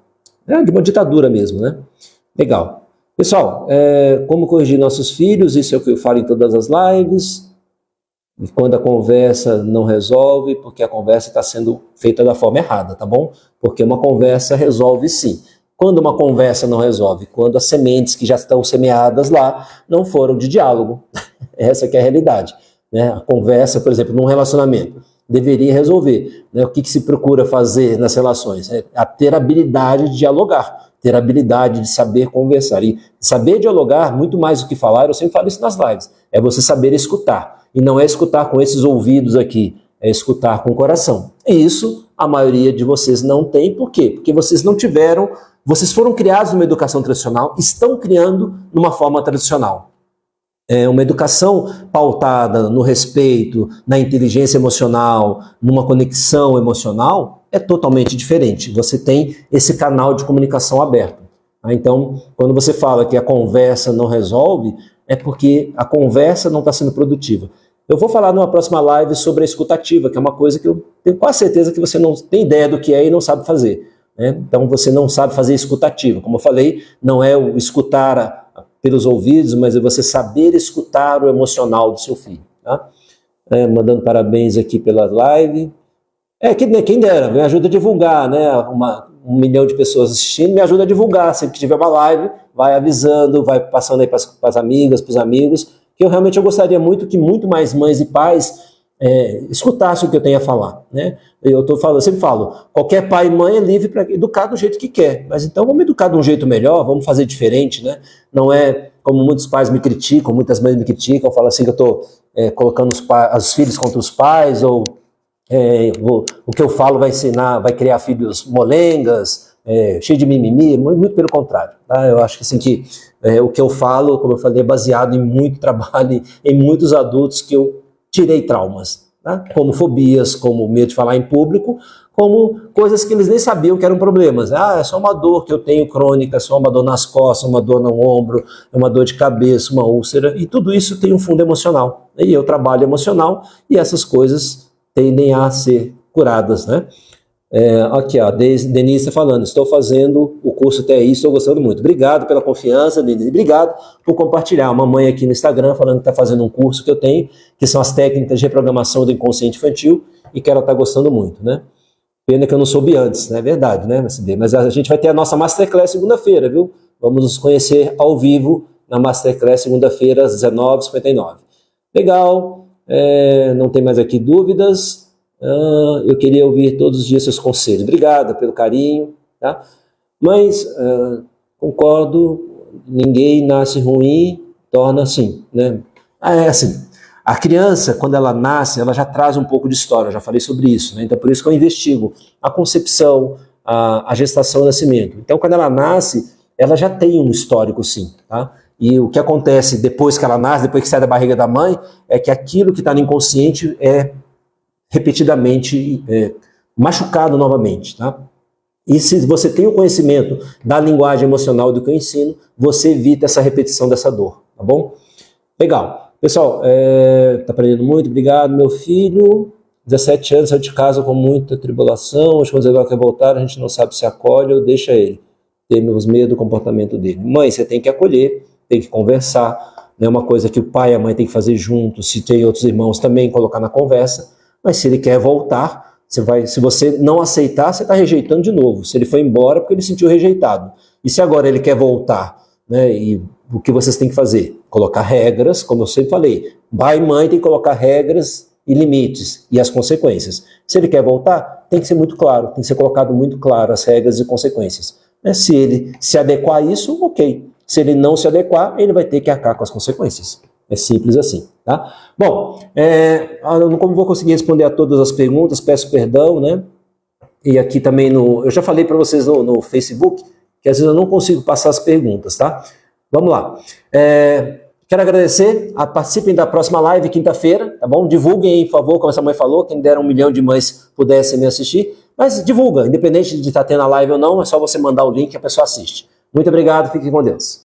ditadura mesmo, né? Legal. Pessoal, como corrigir nossos filhos, isso é o que eu falo em todas as lives. E quando a conversa não resolve, porque a conversa está sendo feita da forma errada, tá bom? Porque uma conversa resolve sim. Quando uma conversa não resolve? Quando as sementes que já estão semeadas lá não foram de diálogo. Essa que é a realidade, né? A conversa, por exemplo, num relacionamento, deveria resolver, né? O que se procura fazer nas relações? É ter habilidade de dialogar, ter habilidade de saber conversar. E saber dialogar, muito mais do que falar, eu sempre falo isso nas lives, é você saber escutar. E não é escutar com esses ouvidos aqui, é escutar com o coração. E isso a maioria de vocês não tem. Por quê? Porque vocês não tiveram, vocês foram criados numa educação tradicional, estão criando numa forma tradicional. Uma educação pautada no respeito, na inteligência emocional, numa conexão emocional, é totalmente diferente. Você tem esse canal de comunicação aberto. Então, quando você fala que a conversa não resolve, é porque a conversa não está sendo produtiva. Eu vou falar numa próxima live sobre a escutativa, que é uma coisa que eu tenho quase certeza que você não tem ideia do que é e não sabe fazer, né? Então você não sabe fazer escutativa. Como eu falei, não é o escutar pelos ouvidos, mas é você saber escutar o emocional do seu filho, tá? Mandando parabéns aqui pela live. Quem dera, me ajuda a divulgar, né? 1 milhão de pessoas assistindo, me ajuda a divulgar. Sempre que tiver uma live, vai avisando, vai passando aí para as amigas, para os amigos, que eu gostaria muito que muito mais mães e pais escutassem o que eu tenho a falar, né? Eu sempre falo, qualquer pai e mãe é livre para educar do jeito que quer, mas então vamos educar de um jeito melhor, vamos fazer diferente, né? Não é como muitos pais me criticam, muitas mães me criticam, falam assim que eu estou colocando os filhos contra os pais, ou o que eu falo vai ensinar, vai criar filhos molengas, cheio de mimimi, muito pelo contrário, tá? Eu acho que assim que o que eu falo, como eu falei, é baseado em muito trabalho, em muitos adultos que eu tirei traumas, tá? Como fobias, como medo de falar em público, como coisas que eles nem sabiam que eram problemas. É só uma dor que eu tenho crônica, é só uma dor nas costas, uma dor no ombro, uma dor de cabeça, uma úlcera, e tudo isso tem um fundo emocional. E eu trabalho emocional e essas coisas tendem a ser curadas, né? Aqui, ó, Denise está falando, estou fazendo o curso TI, estou gostando muito. Obrigado pela confiança, Denise. Obrigado por compartilhar. A mamãe aqui no Instagram falando que está fazendo um curso que eu tenho, que são as técnicas de reprogramação do inconsciente infantil, e que ela está gostando muito, né? Pena que eu não soube antes, né? É verdade, né, MSD? Mas a gente vai ter a nossa Masterclass segunda-feira, viu? Vamos nos conhecer ao vivo na Masterclass segunda-feira, às 19h59. Legal, não tem mais aqui dúvidas. Eu queria ouvir todos os dias seus conselhos. Obrigado pelo carinho, tá? Mas concordo, ninguém nasce ruim, torna assim, né? Assim, a criança, quando ela nasce, ela já traz um pouco de história, eu já falei sobre isso, né? Então por isso que eu investigo a concepção, a gestação e o nascimento. Então quando ela nasce, ela já tem um histórico sim, tá? E o que acontece depois que ela nasce, depois que sai da barriga da mãe, é que aquilo que está no inconsciente é repetidamente machucado novamente, tá? E se você tem o conhecimento da linguagem emocional do que eu ensino, você evita essa repetição dessa dor, tá bom? Legal. Pessoal, tá aprendendo muito, obrigado. Meu filho, 17 anos, saiu de casa com muita tribulação, acho que quando ele quer voltar, a gente não sabe se acolhe ou deixa ele. Temos medo do comportamento dele. Mãe, você tem que acolher, tem que conversar, não é uma coisa que o pai e a mãe tem que fazer juntos, se tem outros irmãos também, colocar na conversa. Mas se ele quer voltar, se você não aceitar, você está rejeitando de novo. Se ele foi embora, porque ele se sentiu rejeitado. E se agora ele quer voltar, né, e o que vocês têm que fazer? Colocar regras, como eu sempre falei. Pai e mãe tem que colocar regras e limites e as consequências. Se ele quer voltar, tem que ser muito claro, tem que ser colocado muito claro as regras e consequências. Se ele se adequar a isso, ok. Se ele não se adequar, ele vai ter que arcar com as consequências. É simples assim, tá? Bom, eu não vou conseguir responder a todas as perguntas, peço perdão, né? E aqui também eu já falei para vocês no Facebook, que às vezes eu não consigo passar as perguntas, tá? Vamos lá. Quero agradecer, participem da próxima live, quinta-feira, tá bom? Divulguem aí, por favor, como essa mãe falou, quem der 1 milhão de mães pudessem me assistir, mas divulga, independente de estar tendo a live ou não, é só você mandar o link que a pessoa assiste. Muito obrigado, fiquem com Deus.